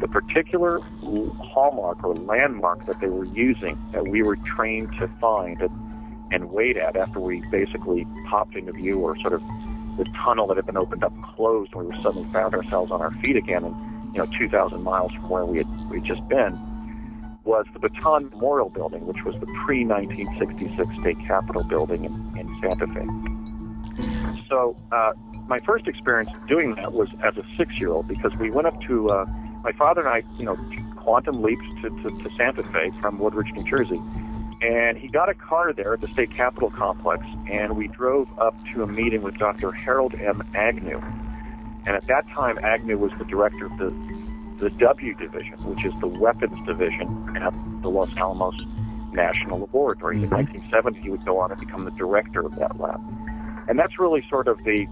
The particular hallmark or landmark that they were using, that we were trained to find and wait at after we basically popped into view, or sort of the tunnel that had been opened up closed, and we were suddenly found ourselves on our feet again, and 2,000 miles from where we'd just been, was the Baton Memorial Building, which was the pre-1966 state capitol building in Santa Fe. So my first experience doing that was as a 6-year-old, because we went up to my father and I, quantum leaped to Santa Fe from Woodridge, New Jersey. And he got a car there at the state capitol complex, and we drove up to a meeting with Dr. Harold M. Agnew. And at that time, Agnew was the director of the W Division, which is the weapons division at the Los Alamos National Laboratory. In 1970, he would go on and become the director of that lab. And that's really sort of the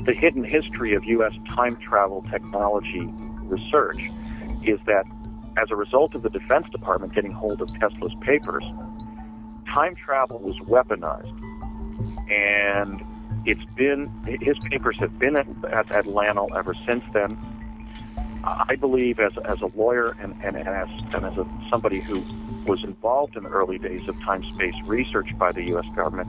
hidden history of U.S. time travel technology research, is that as a result of the Defense Department getting hold of Tesla's papers, time travel was weaponized And his papers have been at LANL ever since then. I believe, as a lawyer and as somebody who was involved in the early days of time-space research by the U.S. government,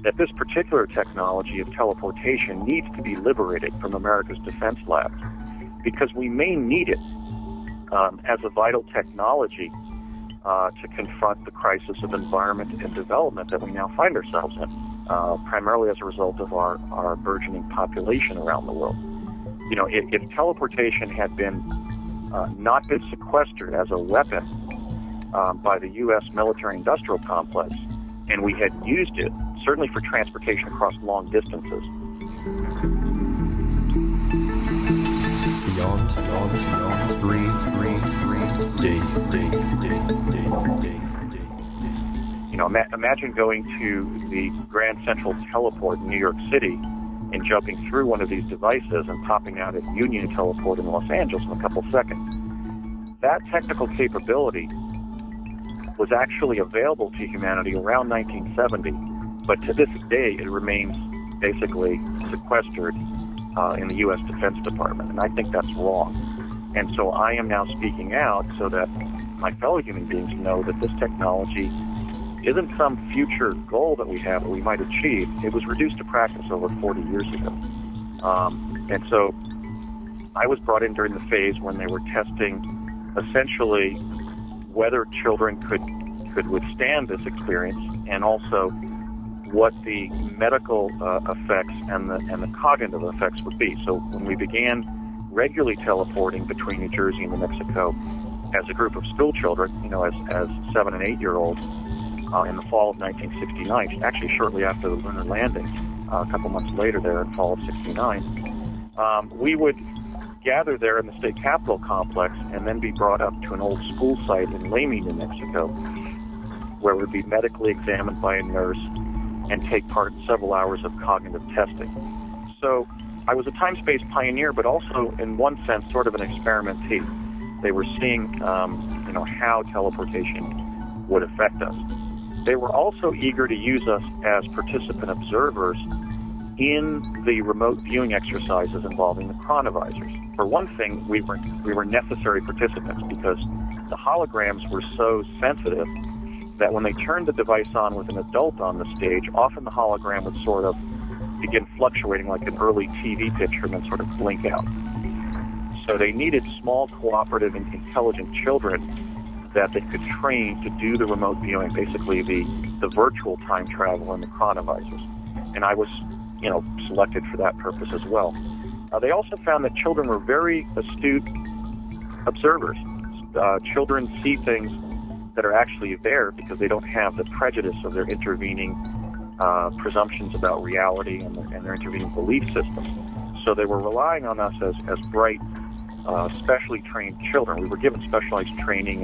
that this particular technology of teleportation needs to be liberated from America's defense labs, because we may need it as a vital technology to confront the crisis of environment and development that we now find ourselves in, primarily as a result of our burgeoning population around the world. You know, if teleportation had not been sequestered as a weapon by the U.S. military-industrial complex, and we had used it, certainly for transportation across long distances. Beyond 3 D. You know, imagine going to the Grand Central Teleport in New York City and jumping through one of these devices and popping out at Union Teleport in Los Angeles in a couple seconds. That technical capability was actually available to humanity around 1970, but to this day it remains basically sequestered in the U.S. Defense Department, and I think that's wrong. And so I am now speaking out so that my fellow human beings know that this technology isn't some future goal that we have that we might achieve. It was reduced to practice over 40 years ago. And so I was brought in during the phase when they were testing essentially whether children could withstand this experience, and also what the medical effects and the cognitive effects would be. So when we began regularly teleporting between New Jersey and New Mexico as a group of school children, you know, as 7 and 8 year olds, in the fall of 1969, actually shortly after the lunar landing, a couple months later there in fall of 69, we would gather there in the state capitol complex and then be brought up to an old school site in Lamy, New Mexico, where we'd be medically examined by a nurse and take part in several hours of cognitive testing. So I was a time-space pioneer, but also, in one sense, sort of an experimentee. They were seeing, how teleportation would affect us. They were also eager to use us as participant observers in the remote viewing exercises involving the chronovisors. For one thing, we were necessary participants because the holograms were so sensitive that when they turned the device on with an adult on the stage, often the hologram would sort of begin fluctuating like an early TV picture and then sort of blink out. So they needed small, cooperative, and intelligent children that they could train to do the remote viewing, basically the virtual time travel in the chronovisors. And I was, selected for that purpose as well. They also found that children were very astute observers. Children see things that are actually there because they don't have the prejudice of their intervening presumptions about reality and their intervening belief systems. So they were relying on us as bright, specially trained children. We were given specialized training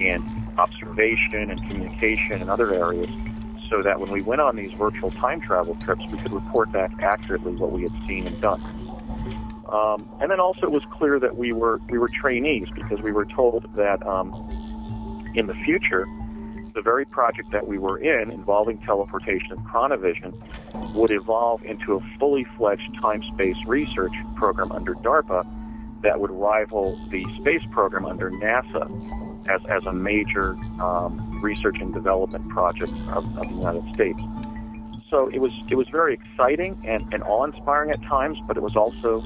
in observation and communication and other areas, so that when we went on these virtual time travel trips, we could report back accurately what we had seen and done. And then also it was clear that we were trainees, because we were told that in the future, the very project that we were in, involving teleportation and chronovision, would evolve into a fully fledged time-space research program under Darpa that would rival the space program under NASA as a major research and development project of the United States. So it was very exciting and awe-inspiring at times, but it was also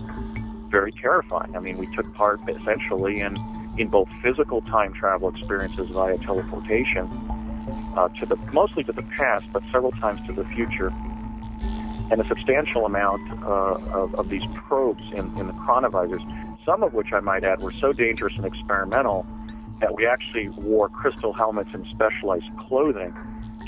very terrifying. I mean, we took part essentially in both physical time travel experiences via teleportation, mostly to the past, but several times to the future, and a substantial amount of these probes in the chronovisors, some of which, I might add, were so dangerous and experimental that we actually wore crystal helmets and specialized clothing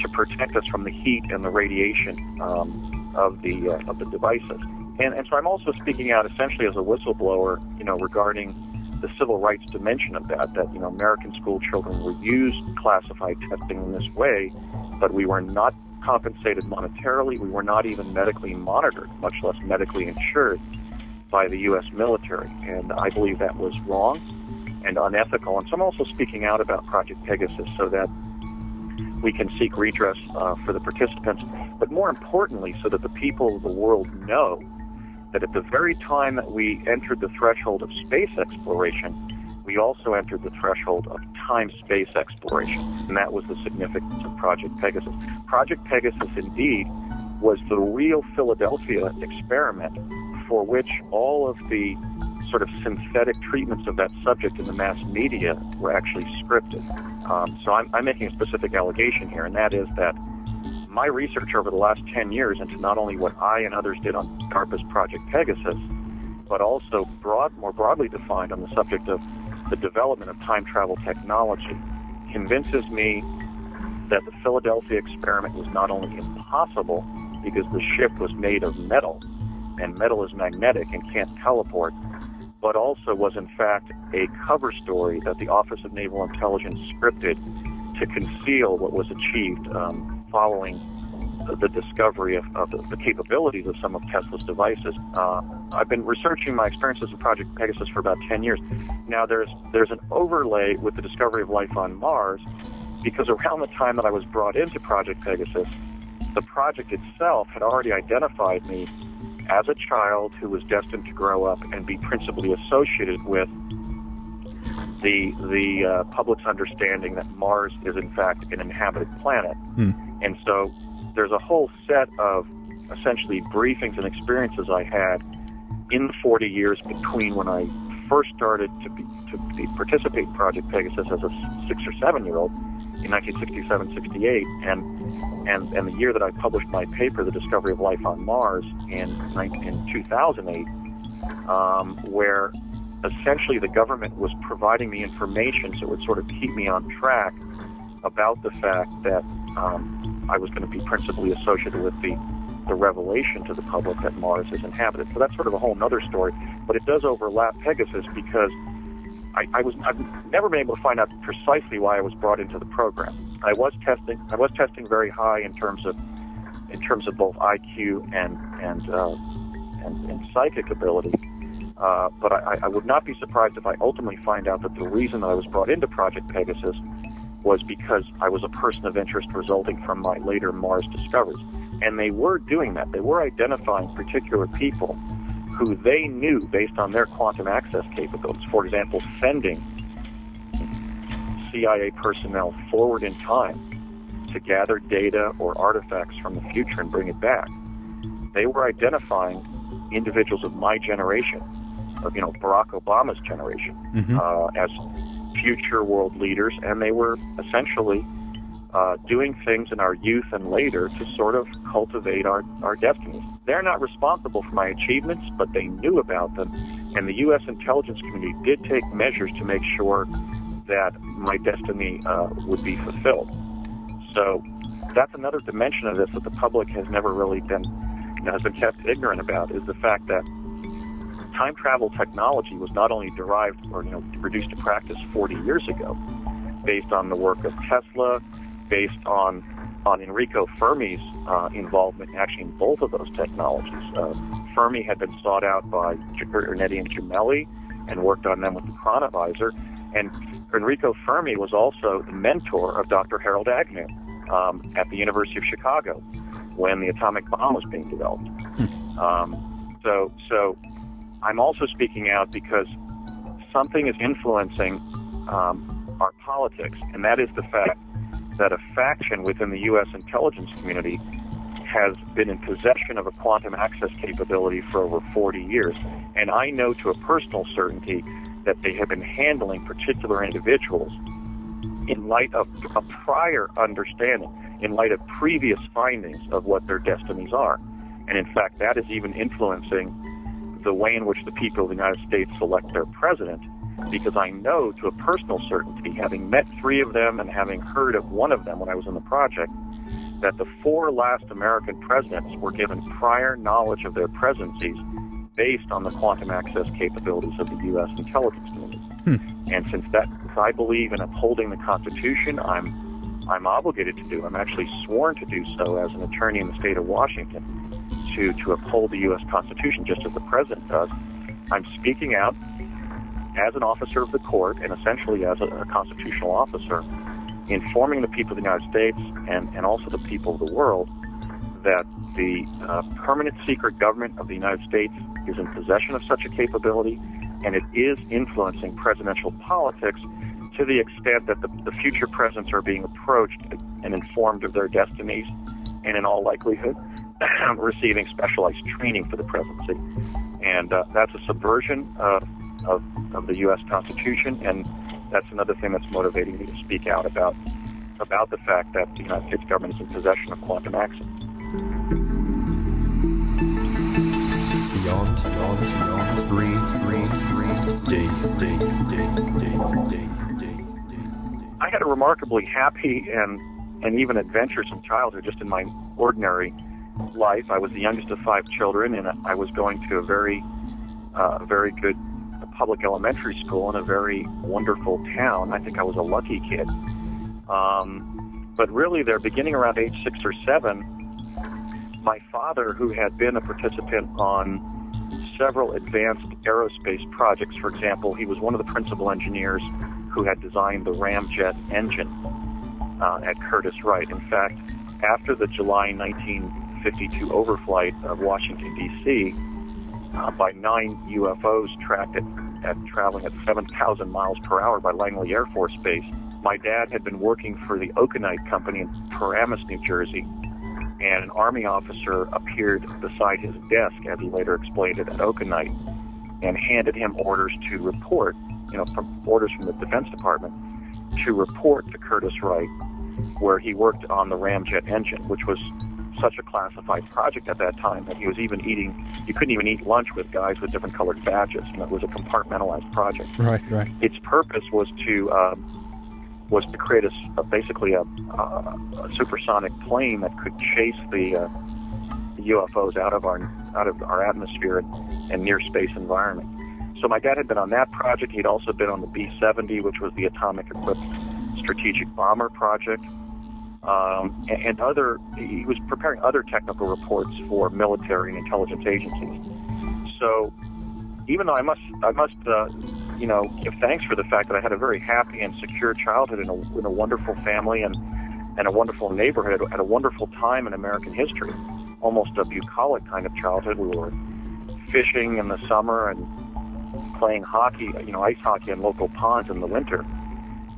to protect us from the heat and the radiation of the devices. And so I'm also speaking out essentially as a whistleblower, regarding the civil rights dimension of that American school children were used classified testing in this way, but we were not compensated monetarily. We were not even medically monitored, much less medically insured by the U.S. military. And I believe that was wrong and unethical. And so I'm also speaking out about Project Pegasus, so that we can seek redress for the participants, but more importantly, so that the people of the world know that at the very time that we entered the threshold of space exploration, we also entered the threshold of time-space exploration, and that was the significance of Project Pegasus. Project Pegasus, indeed, was the real Philadelphia experiment for which all of the sort of synthetic treatments of that subject in the mass media were actually scripted. So I'm making a specific allegation here, and that is that my research over the last 10 years into not only what I and others did on DARPA's Project Pegasus, but also more broadly defined on the subject of the development of time travel technology, convinces me that the Philadelphia experiment was not only impossible because the ship was made of metal, and metal is magnetic and can't teleport, but also was in fact a cover story that the Office of Naval Intelligence scripted to conceal what was achieved following the discovery of the capabilities of some of Tesla's devices. I've been researching my experiences in Project Pegasus for about 10 years. Now there's an overlay with the discovery of life on Mars, because around the time that I was brought into Project Pegasus, the project itself had already identified me as a child who was destined to grow up and be principally associated with the public's understanding that Mars is in fact an inhabited planet. And so there's a whole set of essentially briefings and experiences I had in the 40 years between when I first started to participate in Project Pegasus as a 6 or 7 year old in 1967-68, and the year that I published my paper, The Discovery of Life on Mars, in 2008, where essentially the government was providing me information so it would sort of keep me on track about the fact that I was going to be principally associated with the revelation to the public that Mars is inhabited. So that's sort of a whole other story, but it does overlap Pegasus because I've never been able to find out precisely why I was brought into the program. I was testing very high in terms of both IQ and psychic ability. But I would not be surprised if I ultimately find out that the reason that I was brought into Project Pegasus was because I was a person of interest resulting from my later Mars discoveries. And they were doing that. They were identifying particular people who they knew based on their quantum access capabilities. For example, sending CIA personnel forward in time to gather data or artifacts from the future and bring it back. They were identifying individuals of my generation, of Barack Obama's generation, as future world leaders, and they were essentially doing things in our youth and later to sort of cultivate our destinies. They're not responsible for my achievements, but they knew about them, and the U.S. intelligence community did take measures to make sure that my destiny would be fulfilled. So that's another dimension of this that the public has never really been, has been kept ignorant about, is the fact that time travel technology was not only derived or reduced to practice 40 years ago, based on the work of Tesla, based on Enrico Fermi's involvement actually in both of those technologies. Fermi had been sought out by Ernetti and Gemelli and worked on them with the Chronovisor, and Enrico Fermi was also the mentor of Dr. Harold Agnew at the University of Chicago when the atomic bomb was being developed. So I'm also speaking out because something is influencing our politics, and that is the fact that a faction within the U.S. intelligence community has been in possession of a quantum access capability for over 40 years. And I know to a personal certainty that they have been handling particular individuals in light of a prior understanding, in light of previous findings of what their destinies are. And in fact, that is even influencing the way in which the people of the United States select their president, because I know to a personal certainty, having met 3 of them and having heard of one of them when I was in the project, that the 4 last American presidents were given prior knowledge of their presidencies based on the quantum access capabilities of the U.S. intelligence community. And since I believe in upholding the Constitution, I'm obligated to do. I'm actually sworn to do so as an attorney in the state of Washington to uphold the U.S. Constitution, just as the president does. I'm speaking out as an officer of the court and essentially as a constitutional officer informing the people of the United States and also the people of the world that the permanent secret government of the United States is in possession of such a capability, and it is influencing presidential politics to the extent that the future presidents are being approached and informed of their destinies, and in all likelihood receiving specialized training for the presidency. And that's a subversion of the U.S. Constitution, and that's another thing that's motivating me to speak out about the fact that the United States government is in possession of quantum access. Beyond 333 D. I had a remarkably happy and even adventuresome childhood just in my ordinary life. I was the youngest of 5 children, and I was going to a very good public elementary school in a very wonderful town. I think I was a lucky kid. But really, there, beginning around age 6 or 7, my father, who had been a participant on several advanced aerospace projects, for example, he was one of the principal engineers who had designed the ramjet engine at Curtiss-Wright. In fact, after the July 1952 overflight of Washington, D.C., by 9 UFOs tracked at traveling at 7,000 miles per hour by Langley Air Force Base, my dad had been working for the Okanite Company in Paramus, New Jersey, and an Army officer appeared beside his desk, as he later explained it, at Okanite, and handed him orders to report, orders from the Defense Department, to report to Curtiss-Wright, where he worked on the ramjet engine, which was such a classified project at that time that he was even you couldn't even eat lunch with guys with different colored badges. It was a compartmentalized project. Right. Its purpose was to create basically a supersonic plane that could chase the UFOs out of our atmosphere and near space environment. So my dad had been on that project. He'd also been on the B-70, which was the atomic-equipped strategic bomber project, he was preparing other technical reports for military and intelligence agencies. So even though I must give thanks for the fact that I had a very happy and secure childhood in a wonderful family and a wonderful neighborhood at a wonderful time in American history, almost a bucolic kind of childhood. We were fishing in the summer and playing hockey, ice hockey in local ponds in the winter.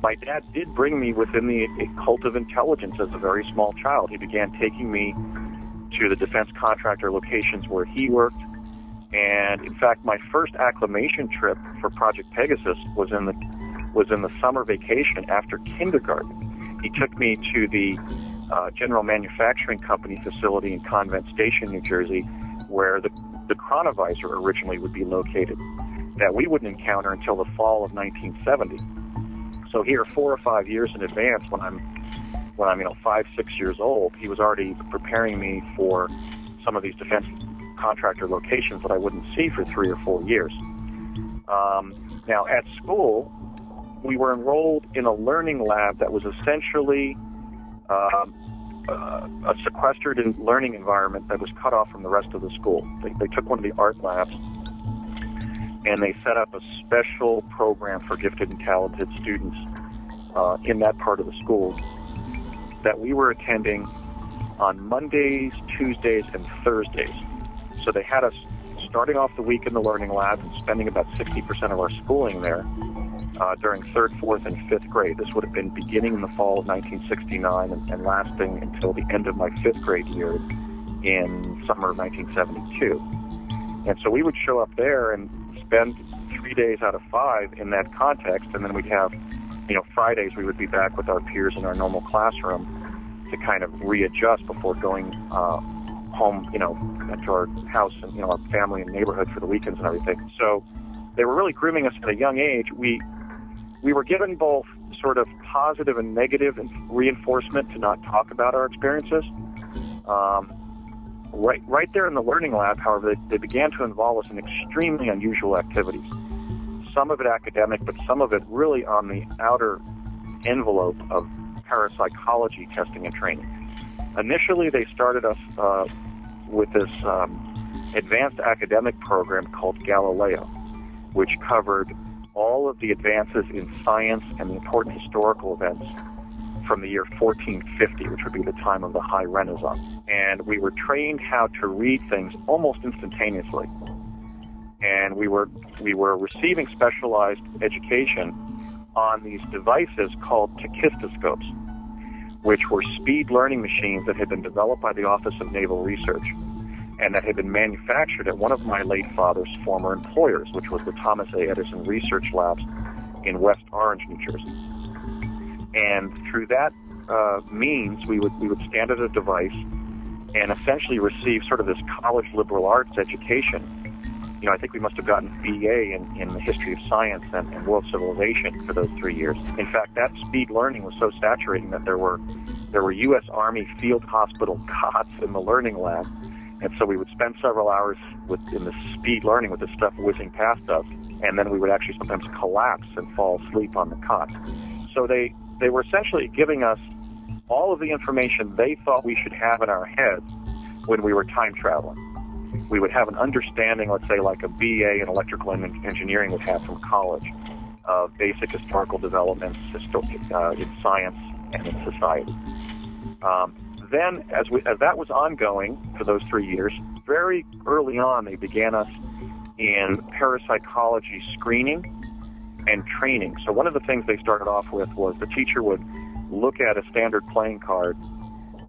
My dad did bring me within the cult of intelligence as a very small child. He began taking me to the defense contractor locations where he worked. And in fact, my first acclimation trip for Project Pegasus was in the summer vacation after kindergarten. He took me to the General Manufacturing Company facility in Convent Station, New Jersey, where the Chronovisor originally would be located, that we wouldn't encounter until the fall of 1970. So here, 4 or 5 years in advance, when I'm 5, 6 years old, he was already preparing me for some of these defense contractor locations that I wouldn't see for 3 or 4 years. Now, at school, we were enrolled in a learning lab that was essentially a sequestered learning environment that was cut off from the rest of the school. They took one of the art labs and they set up a special program for gifted and talented students in that part of the school that we were attending on Mondays, Tuesdays, and Thursdays. So they had us starting off the week in the learning lab and spending about 60% of our schooling there during 3rd, 4th, and 5th grade. This would have been beginning in the fall of 1969 and lasting until the end of my 5th grade year in summer of 1972. And so we would show up there and spend 3 days out of 5 in that context, and then we'd have, Fridays we would be back with our peers in our normal classroom to kind of readjust before going home, to our house and, our family and neighborhood for the weekends and everything. So they were really grooming us at a young age. We were given both sort of positive and negative reinforcement to not talk about our experiences. Right there in the learning lab, however, they began to involve us in extremely unusual activities. Some of it academic, but some of it really on the outer envelope of parapsychology testing and training. Initially, they started us with this advanced academic program called Galileo, which covered all of the advances in science and the important historical events from the year 1450, which would be the time of the High Renaissance. And we were trained how to read things almost instantaneously. And we were receiving specialized education on these devices called tachistoscopes, which were speed learning machines that had been developed by the Office of Naval Research and that had been manufactured at one of my late father's former employers, which was the Thomas A. Edison Research Labs in West Orange, New Jersey. And through that means, we would stand at a device and essentially receive sort of this college liberal arts education. You know, I think we must have gotten BA in the history of science and world civilization for those 3 years. In fact, that speed learning was so saturating that there were U.S. Army field hospital cots in the learning lab, and so we would spend several hours in the speed learning with this stuff whizzing past us, and then we would actually sometimes collapse and fall asleep on the cot. So they were essentially giving us all of the information they thought we should have in our heads when we were time traveling. We would have an understanding, let's say, like a BA in electrical engineering would have from college, of basic historical developments in science and in society. Then, as that was ongoing for those 3 years, very early on, they began us in parapsychology screening and training. So one of the things they started off with was the teacher would look at a standard playing card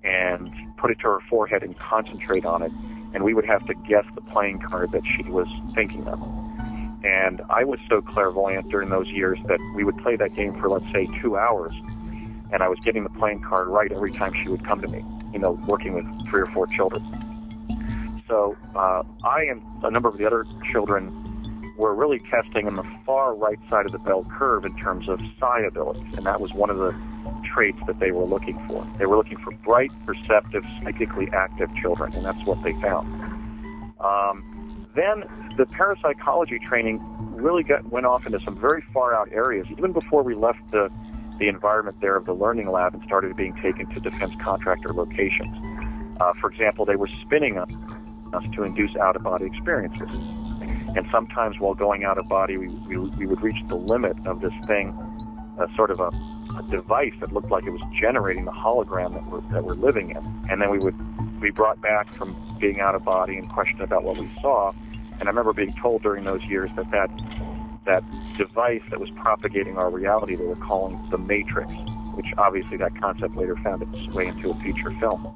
and put it to her forehead and concentrate on it, and we would have to guess the playing card that she was thinking of. And I was so clairvoyant during those years that we would play that game for, let's say, 2 hours, and I was getting the playing card right every time she would come to me, you know, working with 3 or 4 children. So I and a number of the other children were really testing on the far right side of the bell curve in terms of psi abilities, and that was one of the traits that they were looking for. They were looking for bright, perceptive, psychically active children, and that's what they found. Then the parapsychology training really went off into some very far-out areas, even before we left the environment there of the learning lab and started being taken to defense contractor locations. For example, they were spinning us to induce out-of-body experiences. And sometimes while going out-of-body, we would reach the limit of this thing, sort of a device that looked like it was generating the hologram that we're living in. And then we would be brought back from being out-of-body and questioned about what we saw. And I remember being told during those years that device that was propagating our reality, they were calling the Matrix, which obviously that concept later found its way into a feature film.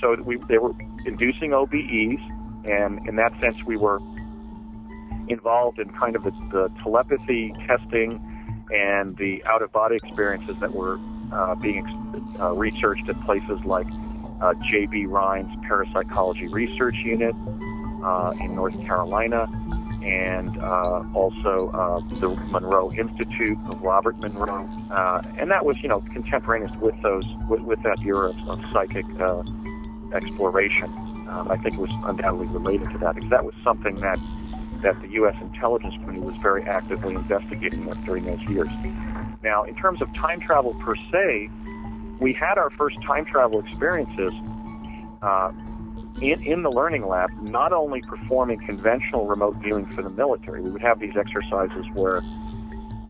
So they were inducing OBEs, and in that sense we were involved in kind of the telepathy testing and the out-of-body experiences that were being researched at places like J.B. Rhine's Parapsychology Research Unit in North Carolina, and also the Monroe Institute of Robert Monroe, and that was, you know, contemporaneous with that era of psychic exploration. I think it was undoubtedly related to that, because that was something that the U.S. intelligence community was very actively investigating during those years. Now, in terms of time travel per se, we had our first time travel experiences in the learning lab, not only performing conventional remote viewing for the military. We would have these exercises where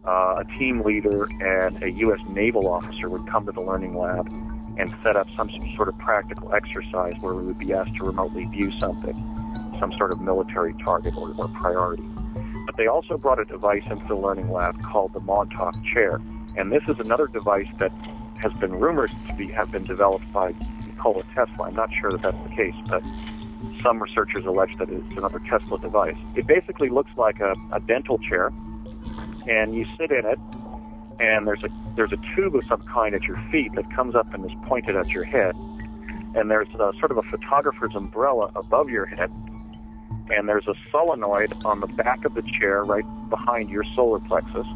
a team leader and a U.S. naval officer would come to the learning lab and set up some sort of practical exercise where we would be asked to remotely view something, some sort of military target or priority. But they also brought a device into the learning lab called the Montauk Chair. And this is another device that has been rumored to have been developed by Nikola Tesla. I'm not sure that that's the case, but some researchers allege that it's another Tesla device. It basically looks like a dental chair, and you sit in it, and there's a tube of some kind at your feet that comes up and is pointed at your head, and there's sort of a photographer's umbrella above your head, and there's a solenoid on the back of the chair right behind your solar plexus.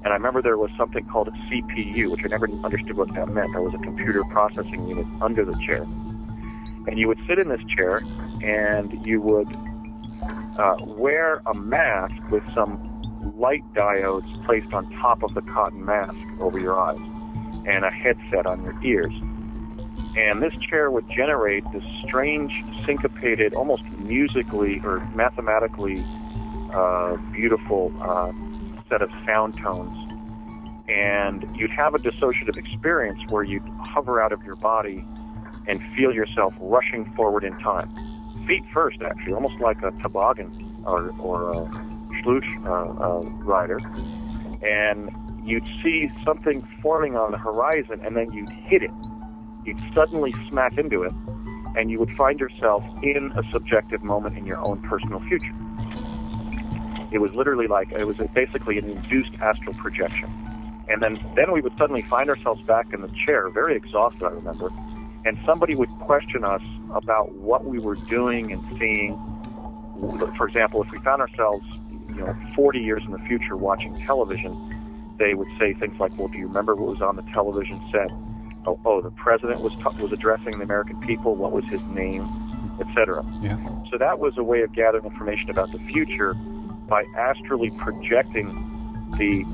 And I remember there was something called a CPU, which I never understood what that meant. There was a computer processing unit under the chair. And you would sit in this chair, and you would wear a mask with some light diodes placed on top of the cotton mask over your eyes, and a headset on your ears. And this chair would generate this strange, syncopated, almost musically or mathematically beautiful set of sound tones. and you'd have a dissociative experience where you'd hover out of your body and feel yourself rushing forward in time. Feet first, actually, almost like a toboggan or a sluice rider. And you'd see something forming on the horizon, and then you'd hit it. You'd suddenly smack into it, and you would find yourself in a subjective moment in your own personal future. It was literally it was basically an induced astral projection. And then we would suddenly find ourselves back in the chair, very exhausted, I remember, and somebody would question us about what we were doing and seeing. For example, if we found ourselves 40 years in the future watching television, they would say things like, well, do you remember what was on the television set? Oh, the president was addressing the American people. What was his name, etc. Yeah. So that was a way of gathering information about the future by astrally projecting the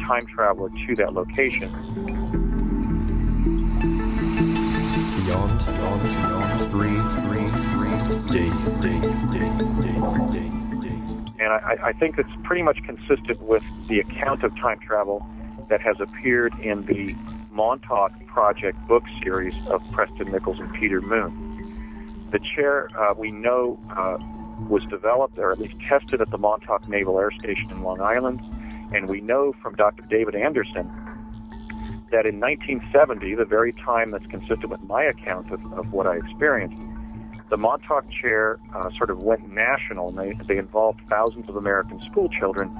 time traveler to that location. Beyond 3. And I think it's pretty much consistent with the account of time travel that has appeared in the Montauk Project book series of Preston Nichols and Peter Moon. The chair, we know, was developed or at least tested at the Montauk Naval Air Station in Long Island, and we know from Dr. David Anderson that in 1970, the very time that's consistent with my account of what I experienced, the Montauk Chair sort of went national, and they involved thousands of American school children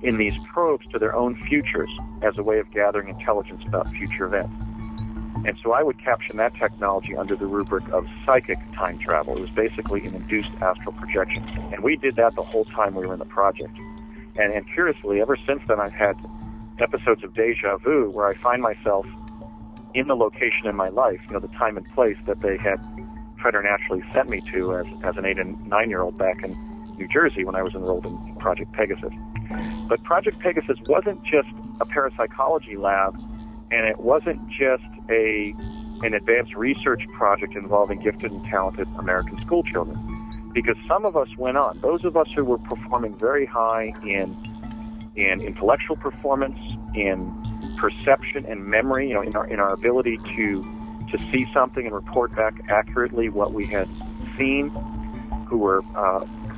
in these probes to their own futures as a way of gathering intelligence about future events. And so I would caption that technology under the rubric of psychic time travel. It was basically an induced astral projection. And we did that the whole time we were in the project. And curiously, ever since then, I've had episodes of deja vu where I find myself in the location in my life, the time and place that they had preternaturally sent me to as an 8 and 9-year-old back in New Jersey when I was enrolled in Project Pegasus. But Project Pegasus wasn't just a parapsychology lab, and it wasn't just an advanced research project involving gifted and talented American school children, because some of us went on. Those of us who were performing very high in intellectual performance, in perception and memory, in our ability to see something and report back accurately what we had seen, who were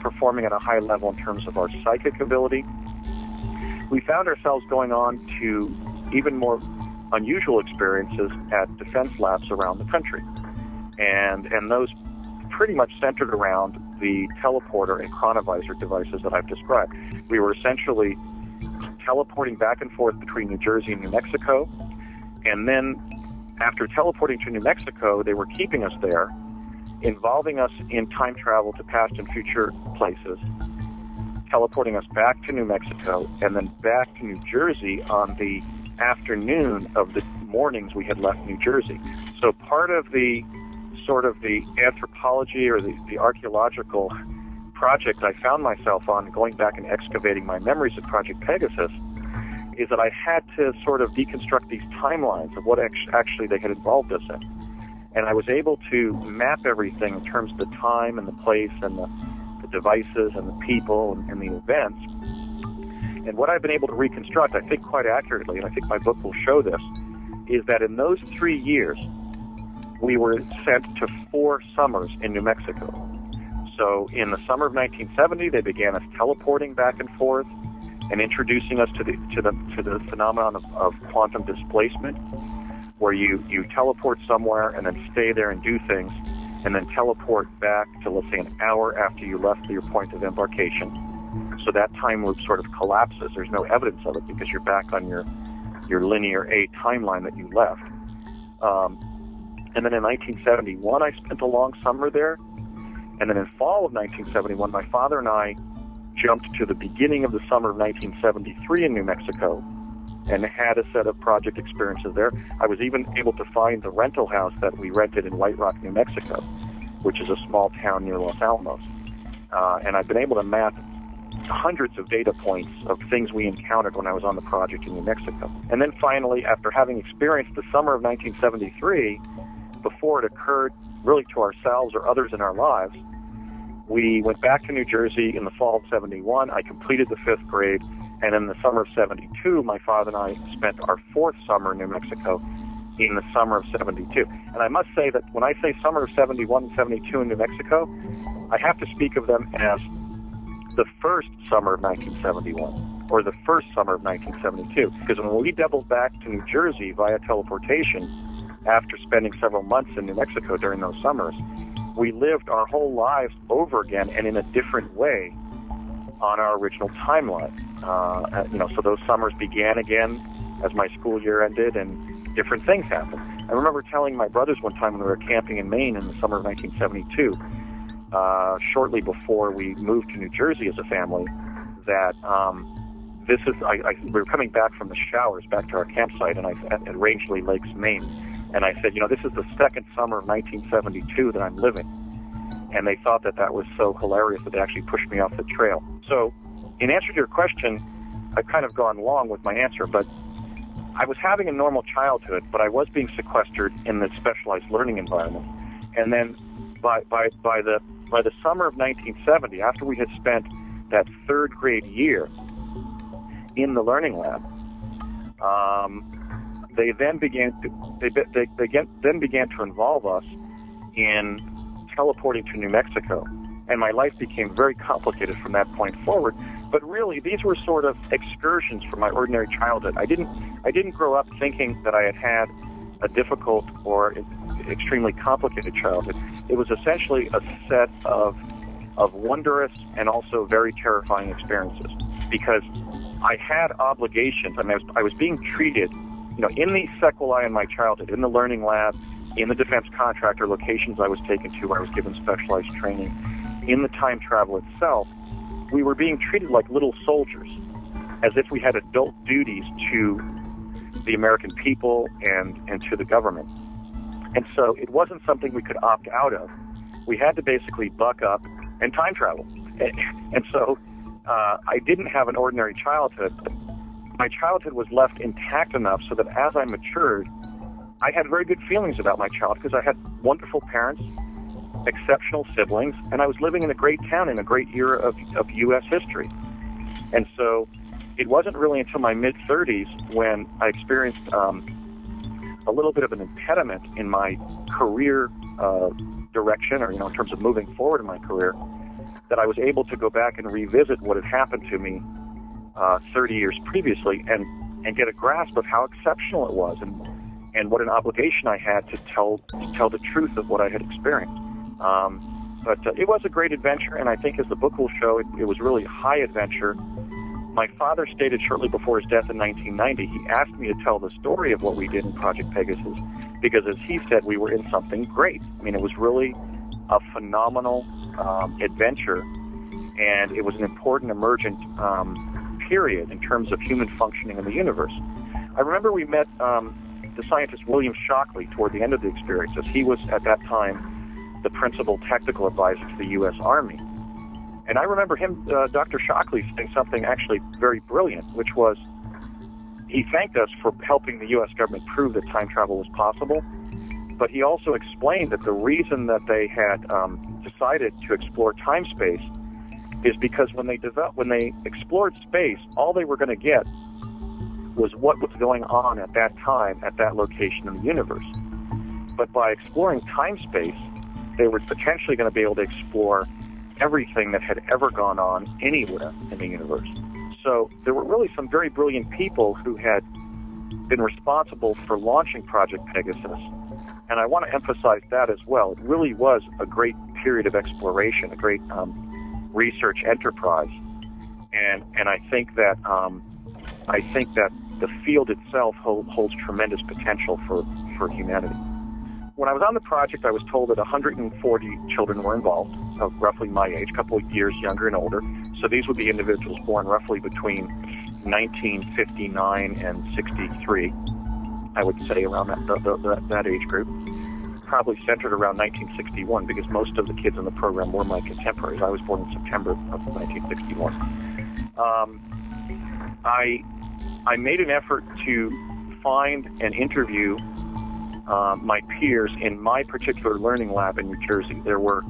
performing at a high level in terms of our psychic ability. We found ourselves going on to even more unusual experiences at defense labs around the country. And those pretty much centered around the teleporter and chronovisor devices that I've described. We were essentially teleporting back and forth between New Jersey and New Mexico, and then after teleporting to New Mexico, they were keeping us there, involving us in time travel to past and future places, teleporting us back to New Mexico, and then back to New Jersey on the afternoon of the mornings we had left New Jersey. So part of the sort of the anthropology or the archaeological project I found myself on, going back and excavating my memories of Project Pegasus, is that I had to sort of deconstruct these timelines of what actually they had involved us in. And I was able to map everything in terms of the time and the place and the devices and the people and the events. And what I've been able to reconstruct, I think quite accurately, and I think my book will show this, is that in those 3 years, we were sent to 4 summers in New Mexico. So in the summer of 1970, they began us teleporting back and forth and introducing us to the phenomenon of quantum displacement, where you teleport somewhere and then stay there and do things, and then teleport back to, let's say, an hour after you left your point of embarkation. So that time loop sort of collapses. There's no evidence of it because you're back on your linear A timeline that you left. And then in 1971, I spent a long summer there. And then in fall of 1971, my father and I jumped to the beginning of the summer of 1973 in New Mexico and had a set of project experiences there. I was even able to find the rental house that we rented in White Rock, New Mexico, which is a small town near Los Alamos. And I've been able to map hundreds of data points of things we encountered when I was on the project in New Mexico. And then finally, after having experienced the summer of 1973, before it occurred really to ourselves or others in our lives, we went back to New Jersey in the fall of 71. I completed the 5th grade, And in the summer of 72, my father and I spent our fourth summer in New Mexico in the summer of 72. And I must say that when I say summer of 71 and 72 in New Mexico, I have to speak of them as the first summer of 1971 or the first summer of 1972. Because when we doubled back to New Jersey via teleportation after spending several months in New Mexico during those summers, we lived our whole lives over again and in a different way on our original timeline. So those summers began again as my school year ended, and different things happened. I remember telling my brothers one time when we were camping in Maine in the summer of 1972, shortly before we moved to New Jersey as a family, that we were coming back from the showers back to our campsite at Rangeley Lakes, Maine, and I said, this is the second summer of 1972 that I'm living. And they thought that was so hilarious that they actually pushed me off the trail. So, in answer to your question, I've kind of gone long with my answer, but I was having a normal childhood, but I was being sequestered in the specialized learning environment. And then by the summer of 1970, after we had spent that third grade year in the learning lab, they then began to involve us in teleporting to New Mexico, and my life became very complicated from that point forward. But really, these were sort of excursions from my ordinary childhood. I didn't grow up thinking that I had a difficult or extremely complicated childhood. It was essentially a set of wondrous and also very terrifying experiences, because I had obligations. I mean, I was being treated, in the sequelae in my childhood, in the learning lab, in the defense contractor locations I was taken to where I was given specialized training, in the time travel itself, we were being treated like little soldiers, as if we had adult duties to the American people and to the government. And so it wasn't something we could opt out of. We had to basically buck up and time travel. And so I didn't have an ordinary childhood. My childhood was left intact enough so that as I matured, I had very good feelings about my childhood because I had wonderful parents, exceptional siblings, and I was living in a great town in a great era of U.S. history. And so it wasn't really until my mid-30s when I experienced a little bit of an impediment in my career direction, or in terms of moving forward in my career, that I was able to go back and revisit what had happened to me 30 years previously and get a grasp of how exceptional it was and what an obligation I had to tell the truth of what I had experienced. But it was a great adventure, and I think as the book will show, it was really a high adventure. My father stated shortly before his death in 1990, he asked me to tell the story of what we did in Project Pegasus, because as he said, we were in something great. I mean, it was really a phenomenal adventure, and it was an important emergent period in terms of human functioning in the universe. I remember we met the scientist William Shockley toward the end of the experience, as he was at that time the principal technical advisor to the U.S. Army. And I remember him, Dr. Shockley, saying something actually very brilliant, which was he thanked us for helping the U.S. government prove that time travel was possible, but he also explained that the reason that they had decided to explore time-space is because when they explored space, all they were going to get was what was going on at that time at that location in the universe. But by exploring time-space, they were potentially going to be able to explore everything that had ever gone on anywhere in the universe. So there were really some very brilliant people who had been responsible for launching Project Pegasus, and I want to emphasize that as well. It really was a great period of exploration, a great research enterprise, and I think that the field itself holds tremendous potential for humanity. When I was on the project, I was told that 140 children were involved, of roughly my age, a couple of years younger and older. So these would be individuals born roughly between 1959 and 63, I would say, around that age group. Probably centered around 1961, because most of the kids in the program were my contemporaries. I was born in September of 1961. I made an effort to find and interview my peers in my particular learning lab in New Jersey. There were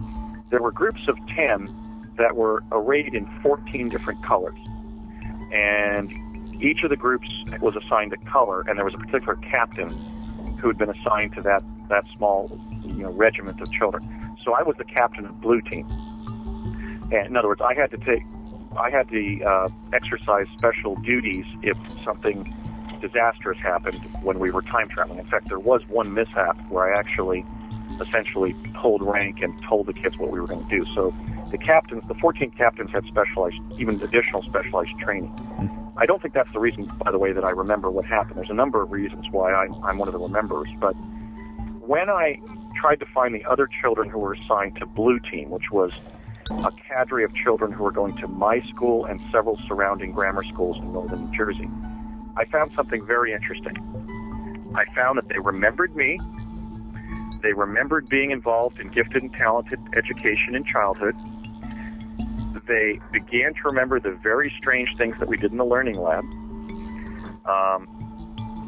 groups of 10 that were arrayed in 14 different colors. and each of the groups was assigned a color, and there was a particular captain who had been assigned to that small, regiment of children. So I was the captain of blue team. And in other words, I had to exercise special duties if something disastrous happened when we were time traveling. In fact, there was one mishap where I actually essentially pulled rank and told the kids what we were going to do. So the 14 captains had even additional specialized training. I don't think that's the reason, by the way, that I remember what happened. There's a number of reasons why I'm one of the rememberers. But when I tried to find the other children who were assigned to blue team, which was a cadre of children who were going to my school and several surrounding grammar schools in northern New Jersey, I found something very interesting. I found that they remembered me. They remembered being involved in gifted and talented education in childhood. They began to remember the very strange things that we did in the learning lab,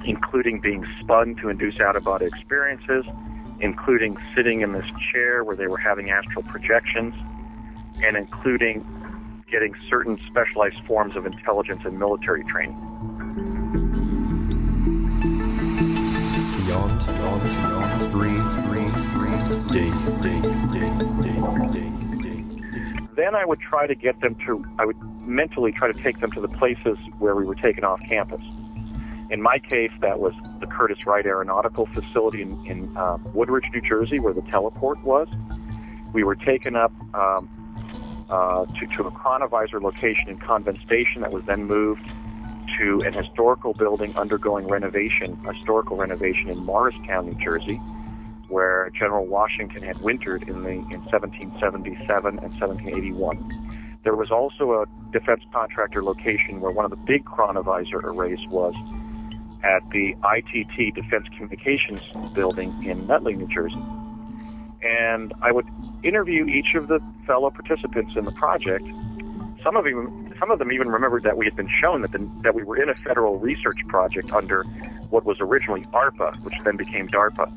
including being spun to induce out-of-body experiences, including sitting in this chair where they were having astral projections, and including getting certain specialized forms of intelligence and military training. Beyond 3 D. Then I would try to get them I would mentally try to take them to the places where we were taken off campus. In my case, that was the Curtiss Wright Aeronautical Facility in Woodridge, New Jersey, where the teleport was. We were taken up to a Chronovisor location in Convent Station that was then moved to an historical building undergoing historical renovation in Morristown, New Jersey, where General Washington had wintered in 1777 and 1781. There was also a defense contractor location where one of the big Chronovisor arrays was at the ITT Defense Communications Building in Nutley, New Jersey. And I would interview each of the fellow participants in the project. Some of them even remembered that we had been shown that we were in a federal research project under what was originally ARPA, which then became Darpa,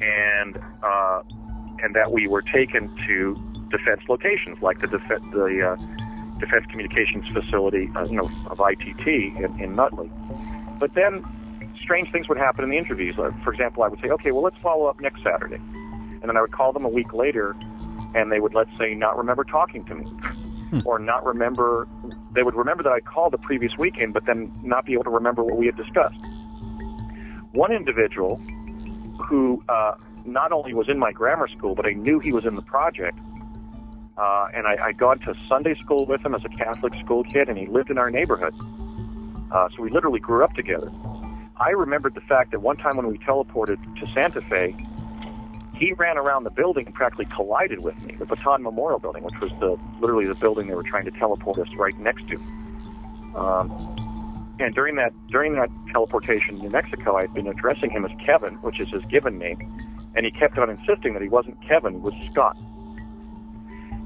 and that we were taken to defense locations like the Defense Communications Facility, of ITT in Nutley. But then strange things would happen in the interviews. For example, I would say, okay, well, let's follow up next Saturday. And then I would call them a week later, and they would, let's say, not remember talking to me. Or not remember, they would remember that I called the previous weekend, but then not be able to remember what we had discussed. One individual who not only was in my grammar school, but I knew he was in the project, and I'd gone to Sunday school with him as a Catholic school kid, and he lived in our neighborhood. So we literally grew up together. I remembered the fact that one time when we teleported to Santa Fe, he ran around the building and practically collided with me, the Baton Memorial Building, which was literally the building they were trying to teleport us right next to. And during that teleportation in New Mexico, I had been addressing him as Kevin, which is his given name, and he kept on insisting that he wasn't Kevin, he was Scott.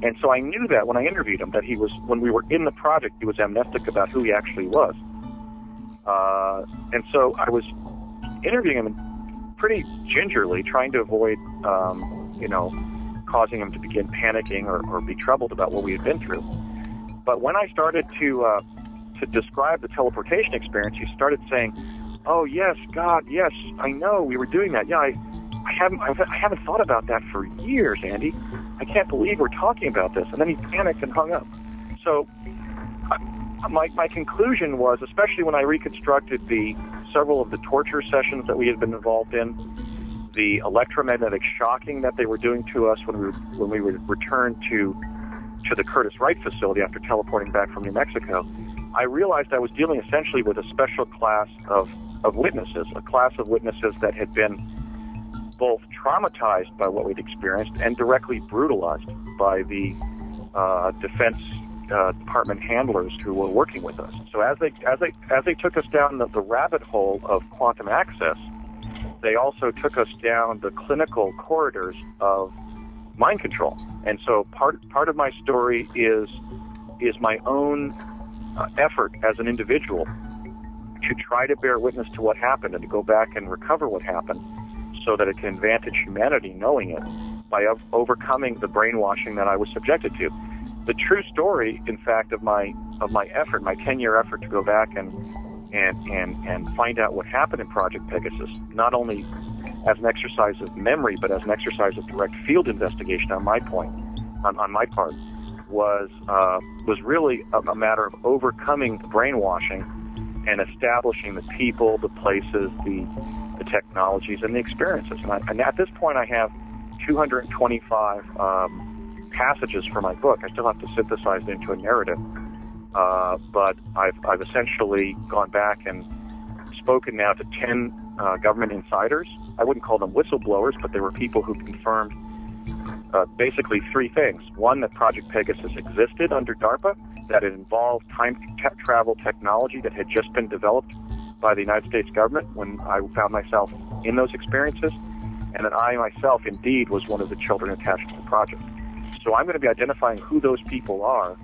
And so I knew that when I interviewed him, that when we were in the project, he was amnestic about who he actually was. And so I was interviewing him pretty gingerly, trying to avoid, causing him to begin panicking or be troubled about what we had been through. But when I started to describe the teleportation experience, he started saying, "Oh yes, God, yes, I know we were doing that. Yeah, I haven't thought about that for years, Andy. I can't believe we're talking about this." And then he panicked and hung up. So my conclusion was, especially when I reconstructed several of the torture sessions that we had been involved in, the electromagnetic shocking that they were doing to us when we would return to the Curtiss Wright facility after teleporting back from New Mexico, I realized I was dealing essentially with a special class of witnesses, a class of witnesses that had been both traumatized by what we'd experienced and directly brutalized by the Defense Department handlers who were working with us. So as they took us down the rabbit hole of quantum access, they also took us down the clinical corridors of mind control. And so part of my story is my own effort as an individual to try to bear witness to what happened and to go back and recover what happened so that it can advantage humanity knowing it by overcoming the brainwashing that I was subjected to. the true story, in fact, of my effort, my 10-year effort to go back and find out what happened in Project Pegasus, not only as an exercise of memory, but as an exercise of direct field investigation on my part, was really a matter of overcoming the brainwashing and establishing the people, the places, the technologies, and the experiences. And at this point, I have 225 passages for my book. I still have to synthesize it into a narrative, but I've essentially gone back and spoken now to 10 government insiders. I wouldn't call them whistleblowers, but they were people who confirmed basically three things. One, that Project Pegasus existed under Darpa, that it involved time travel technology that had just been developed by the United States government when I found myself in those experiences, and that I myself indeed was one of the children attached to the project. So I'm going to be identifying who those people are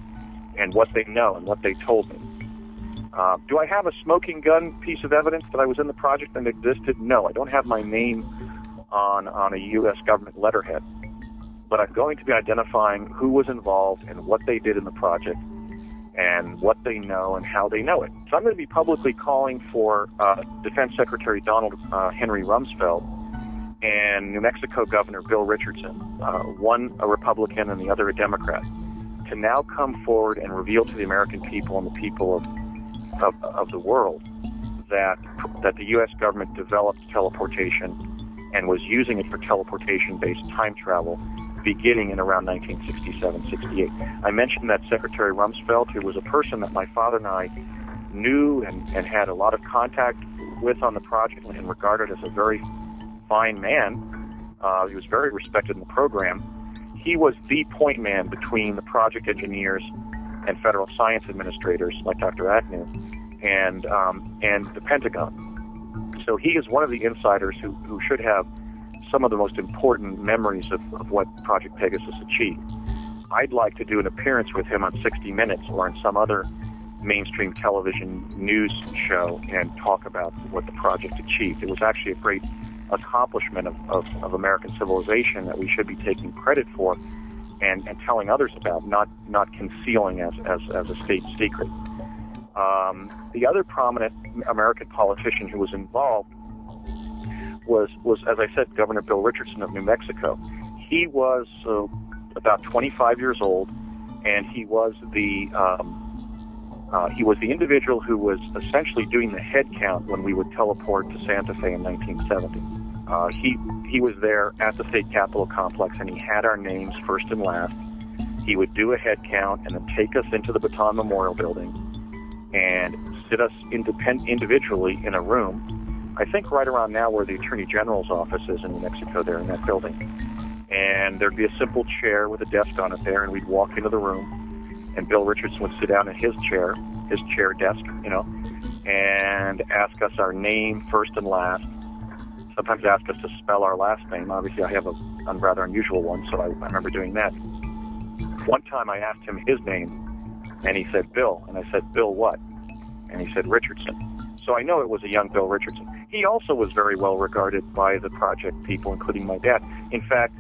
and what they know and what they told me. Do I have a smoking gun piece of evidence that I was in the project and existed? No, I don't have my name on a U.S. government letterhead. But I'm going to be identifying who was involved and what they did in the project and what they know and how they know it. So I'm going to be publicly calling for Defense Secretary Donald Henry Rumsfeld and New Mexico Governor Bill Richardson, one a Republican and the other a Democrat, to now come forward and reveal to the American people and the people of the world that the U.S. government developed teleportation and was using it for teleportation-based time travel beginning in around 1967-68. I mentioned that Secretary Rumsfeld, who was a person that my father and I knew and had a lot of contact with on the project and regarded as a very fine man. He was very respected in the program. He was the point man between the project engineers and federal science administrators like Dr. Agnew and the Pentagon. So he is one of the insiders who should have some of the most important memories of what Project Pegasus achieved. I'd like to do an appearance with him on 60 Minutes or in some other mainstream television news show and talk about what the project achieved. It was actually a great accomplishment of American civilization that we should be taking credit for and telling others about, not concealing as a state secret. The other prominent American politician who was involved was, as I said, Governor Bill Richardson of New Mexico. He was about 25 years old, and he was the individual who was essentially doing the head count when we would teleport to Santa Fe in 1970. He was there at the state capitol complex, and he had our names first and last. He would do a head count and then take us into the Baton Memorial Building and sit us individually in a room, I think right around now where the Attorney General's office is in New Mexico, there in that building. And there'd be a simple chair with a desk on it there, and we'd walk into the room, and Bill Richardson would sit down in his chair desk, and ask us our name first and last. Sometimes ask us to spell our last name. Obviously, I have a rather unusual one, so I remember doing that. One time I asked him his name, and he said, Bill. And I said, Bill what? And he said, Richardson. So I know it was a young Bill Richardson. He also was very well regarded by the project people, including my dad. In fact,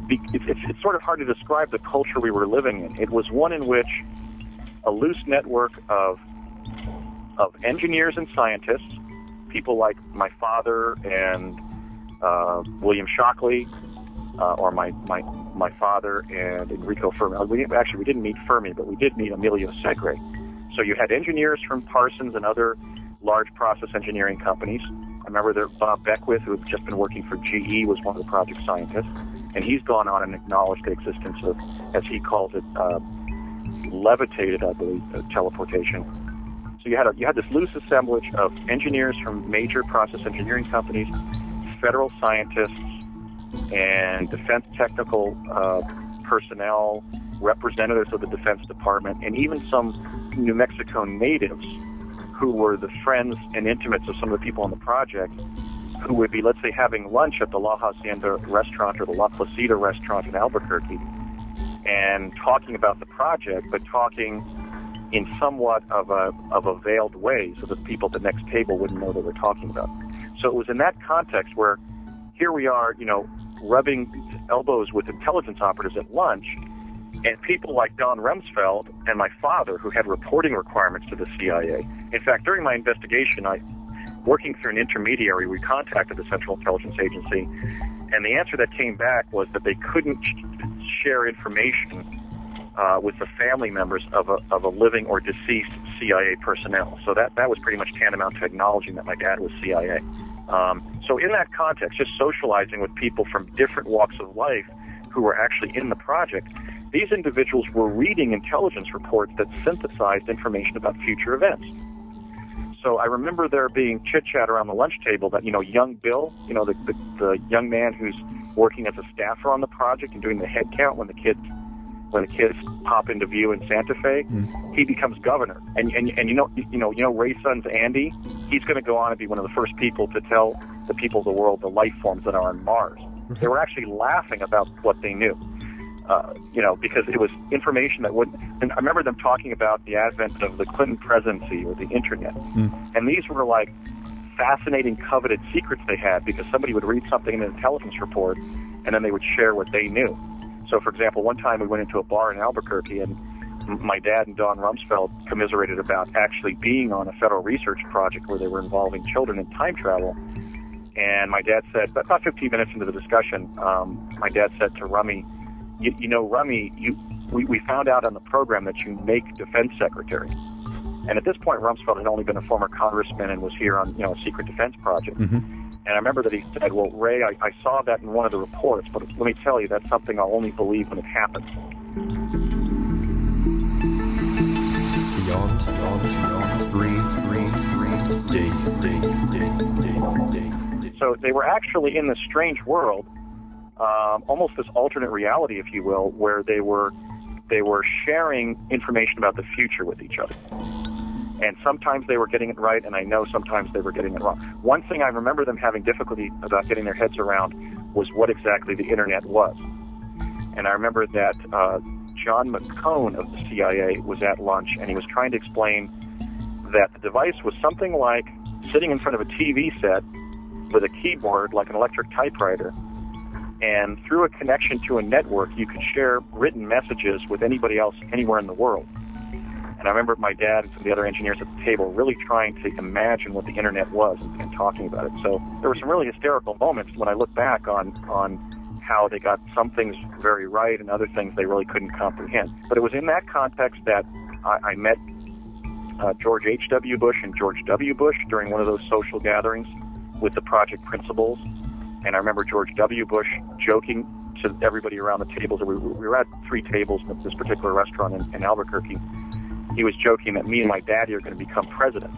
it's sort of hard to describe the culture we were living in. It was one in which a loose network of engineers and scientists, people like my father and William Shockley, or my father and Enrico Fermi. We didn't meet Fermi, but we did meet Emilio Segre. So you had engineers from Parsons and other large process engineering companies. I remember that Bob Beckwith, who had just been working for GE, was one of the project scientists, and he's gone on and acknowledged the existence of, as he calls it, levitated, I believe, teleportation. So you had this loose assemblage of engineers from major process engineering companies, federal scientists, and defense technical personnel, representatives of the Defense Department, and even some New Mexico natives who were the friends and intimates of some of the people on the project, who would be, let's say, having lunch at the La Hacienda restaurant or the La Placida restaurant in Albuquerque, and talking about the project, but talking in somewhat of a veiled way so that people at the next table wouldn't know what they were talking about. So it was in that context where here we are, rubbing elbows with intelligence operatives at lunch, And people like Don Rumsfeld and my father, who had reporting requirements to the CIA. In fact, during my investigation, working through an intermediary, we contacted the Central Intelligence Agency, and the answer that came back was that they couldn't share information with the family members of a living or deceased CIA personnel. So that was pretty much tantamount to acknowledging that my dad was CIA. So in that context, just socializing with people from different walks of life who were actually in the project, these individuals were reading intelligence reports that synthesized information about future events. So I remember there being chit-chat around the lunch table that, young Bill, the young man who's working as a staffer on the project and doing the head count when the kids pop into view in Santa Fe, he becomes governor. And Ray's son's Andy, he's going to go on and be one of the first people to tell the people of the world the life forms that are on Mars. They were actually laughing about what they knew. Because it was information that wouldn't. And I remember them talking about the advent of the Clinton presidency or the internet, and these were like fascinating, coveted secrets they had because somebody would read something in an intelligence report, and then they would share what they knew. So, for example, one time we went into a bar in Albuquerque, and my dad and Don Rumsfeld commiserated about actually being on a federal research project where they were involving children in time travel. And my dad said, about 15 minutes into the discussion, my dad said to Rummy, Rummy, we found out on the program that you make defense secretary. And at this point, Rumsfeld had only been a former congressman and was here on, a secret defense project. And I remember that he said, well, Ray, I saw that in one of the reports, but let me tell you, that's something I'll only believe when it happens. Beyond 3. So they were actually in this strange world, almost this alternate reality, if you will, where they were sharing information about the future with each other. And sometimes they were getting it right, and I know sometimes they were getting it wrong. One thing I remember them having difficulty about getting their heads around was what exactly the internet was. And I remember that John McCone of the CIA was at lunch, and he was trying to explain that the device was something like sitting in front of a TV set with a keyboard like an electric typewriter, and through a connection to a network, you could share written messages with anybody else anywhere in the world. And I remember my dad and some of the other engineers at the table really trying to imagine what the internet was and talking about it. So there were some really hysterical moments when I look back on how they got some things very right and other things they really couldn't comprehend. But it was in that context that I met George H.W. Bush and George W. Bush during one of those social gatherings with the project principals. And I remember George W. Bush joking to everybody around the tables. We were at 3 tables in this particular restaurant in Albuquerque. He was joking that me and my daddy are going to become president.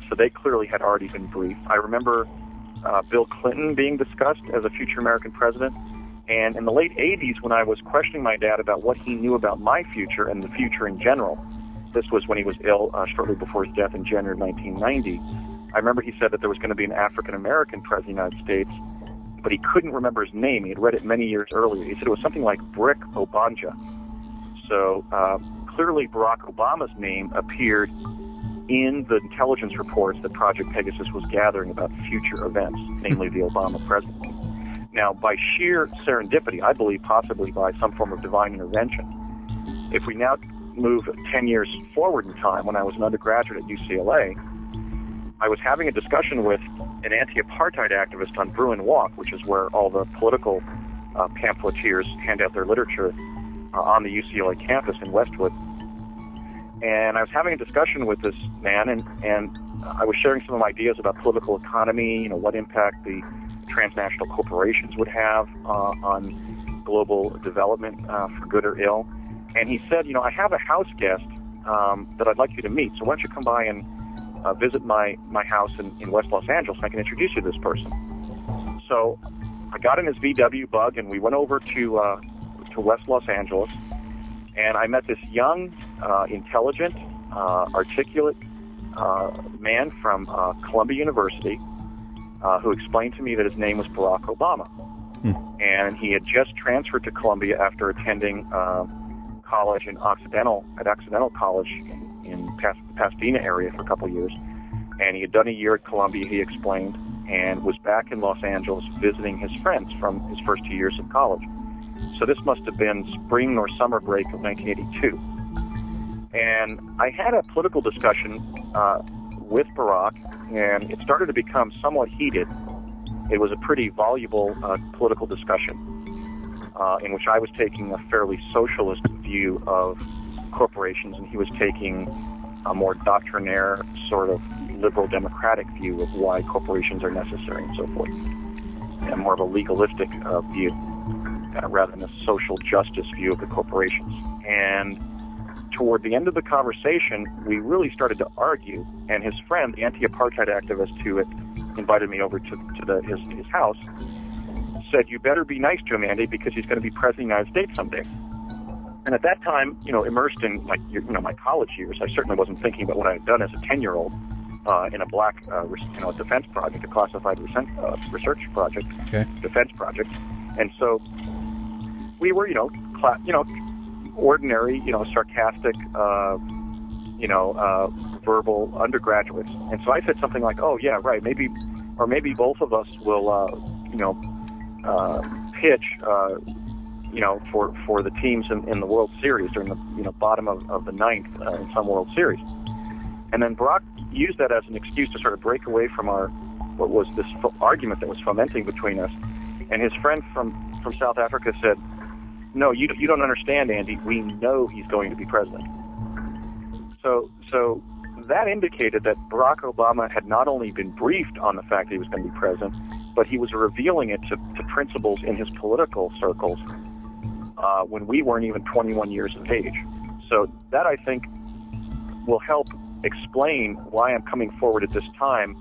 So they clearly had already been briefed. I remember Bill Clinton being discussed as a future American president. And in the late 80s, when I was questioning my dad about what he knew about my future and the future in general, this was when he was ill shortly before his death in January of 1990, I remember he said that there was going to be an African-American president of the United States, but he couldn't remember his name. He had read it many years earlier. He said it was something like Brick Obanja. So clearly Barack Obama's name appeared in the intelligence reports that Project Pegasus was gathering about future events, namely the Obama presidency. Now, by sheer serendipity, I believe possibly by some form of divine intervention, if we now move 10 years forward in time, when I was an undergraduate at UCLA, I was having a discussion with an anti-apartheid activist on Bruin Walk, which is where all the political pamphleteers hand out their literature on the UCLA campus in Westwood. And I was having a discussion with this man, and I was sharing some of my ideas about political economy, what impact the transnational corporations would have on global development for good or ill. And he said, I have a house guest that I'd like you to meet, so why don't you come by and visit my house in West Los Angeles, and I can introduce you to this person. So I got in his VW bug, and we went over to West Los Angeles, and I met this young, intelligent, articulate man from Columbia University who explained to me that his name was Barack Obama. And he had just transferred to Columbia after attending college at Occidental College in the Pasadena area for a couple of years. And he had done a year at Columbia, he explained, and was back in Los Angeles visiting his friends from his first 2 years of college. So this must have been spring or summer break of 1982. And I had a political discussion with Barack, and it started to become somewhat heated. It was a pretty voluble political discussion in which I was taking a fairly socialist view of corporations, and he was taking a more doctrinaire, sort of liberal democratic view of why corporations are necessary and so forth, and more of a legalistic view rather than a social justice view of the corporations. And toward the end of the conversation, we really started to argue, and his friend, the anti-apartheid activist who had invited me over to his house, said, "You better be nice to him, Andy, because he's going to be president of the United States someday." And at that time, immersed in my college years, I certainly wasn't thinking about what I had done as a 10-year-old in a black defense project, a classified research project, defense project. And so we were, ordinary, sarcastic, verbal undergraduates. And so I said something like, "Oh yeah, right, maybe both of us will, pitch, for the teams in the World Series during the bottom of the ninth in some World Series." And then Barack used that as an excuse to sort of break away from what was this argument that was fomenting between us. And his friend from South Africa said, "No, you don't understand, Andy. We know he's going to be president." So that indicated that Barack Obama had not only been briefed on the fact that he was going to be president, but he was revealing it to principals in his political circles when we weren't even 21 years of age. So that, I think, will help explain why I'm coming forward at this time,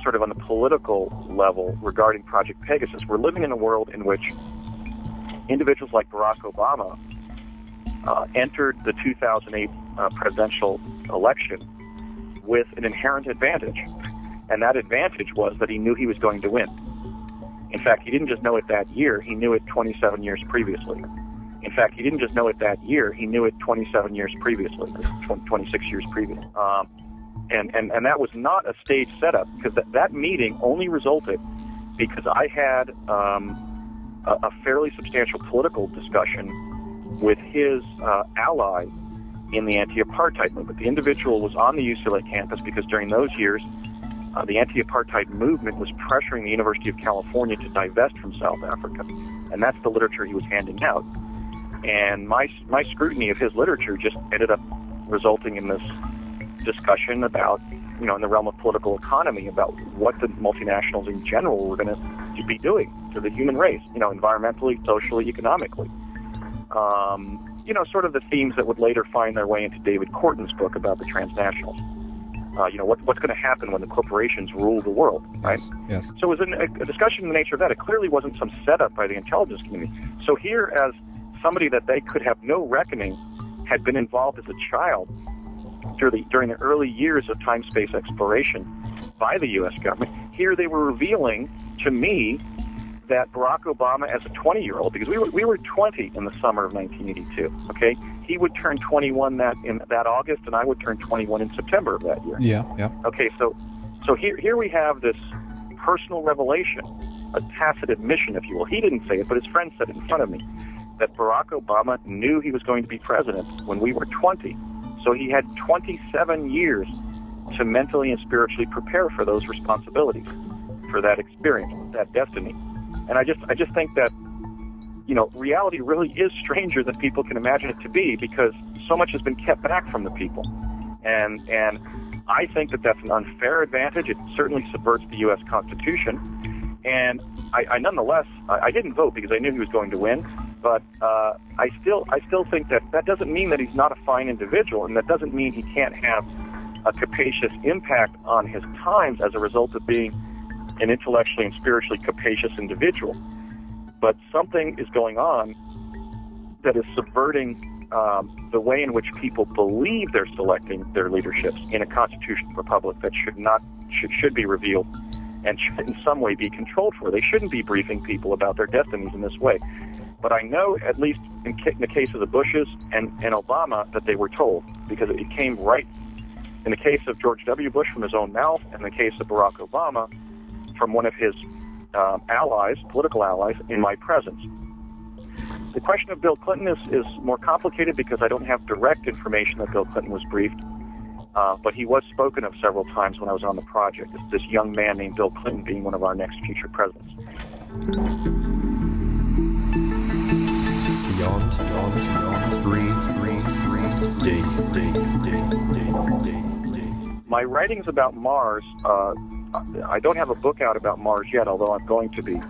sort of on the political level regarding Project Pegasus. We're living in a world in which individuals like Barack Obama entered the 2008 presidential election with an inherent advantage. And that advantage was that he knew he was going to win. In fact, he didn't just know it that year, he knew it 27 years previously. In fact, he didn't just know it that year, he knew it 27 years previously, 26 years previous. And that was not a stage setup, because that meeting only resulted because I had a fairly substantial political discussion with his ally in the anti-apartheid movement. The individual was on the UCLA campus because during those years, the anti-apartheid movement was pressuring the University of California to divest from South Africa, and that's the literature he was handing out. And my scrutiny of his literature just ended up resulting in this discussion about, in the realm of political economy, about what the multinationals in general were going to be doing to the human race, environmentally, socially, economically. Sort of the themes that would later find their way into David Corton's book about the transnationals. What's going to happen when the corporations rule the world, right? Yes. So it was a discussion in the nature of that. It clearly wasn't some setup by the intelligence community. So here, as somebody that they could have no reckoning, had been involved as a child during the early years of time-space exploration by the U.S. government, here they were revealing to me that Barack Obama, as a 20-year-old, because we were 20 in the summer of 1982, okay? He would turn 21 in that August, and I would turn 21 in September of that year. Yeah. Okay, so here we have this personal revelation, a tacit admission, if you will. He didn't say it, but his friend said it in front of me, that Barack Obama knew he was going to be president when we were 20. So he had 27 years to mentally and spiritually prepare for those responsibilities, for that experience, that destiny. And I just think that, reality really is stranger than people can imagine it to be, because so much has been kept back from the people. And I think that that's an unfair advantage. It certainly subverts the U.S. Constitution. And I nonetheless, I didn't vote because I knew he was going to win, but I still think that doesn't mean that he's not a fine individual, and that doesn't mean he can't have a capacious impact on his times as a result of being an intellectually and spiritually capacious individual. But something is going on that is subverting the way in which people believe they're selecting their leaderships in a constitutional republic that should be revealed and should in some way be controlled for. They shouldn't be briefing people about their destinies in this way. But I know, at least in the case of the Bushes and Obama, that they were told, because it came right in the case of George W. Bush from his own mouth, and in the case of Barack Obama from one of his allies, political allies, in my presence. The question of Bill Clinton is more complicated because I don't have direct information that Bill Clinton was briefed, but he was spoken of several times when I was on the project. It's this young man named Bill Clinton being one of our next future presidents. Beyond 3 D. My writings about Mars, I don't have a book out about Mars yet, although I'm going to be,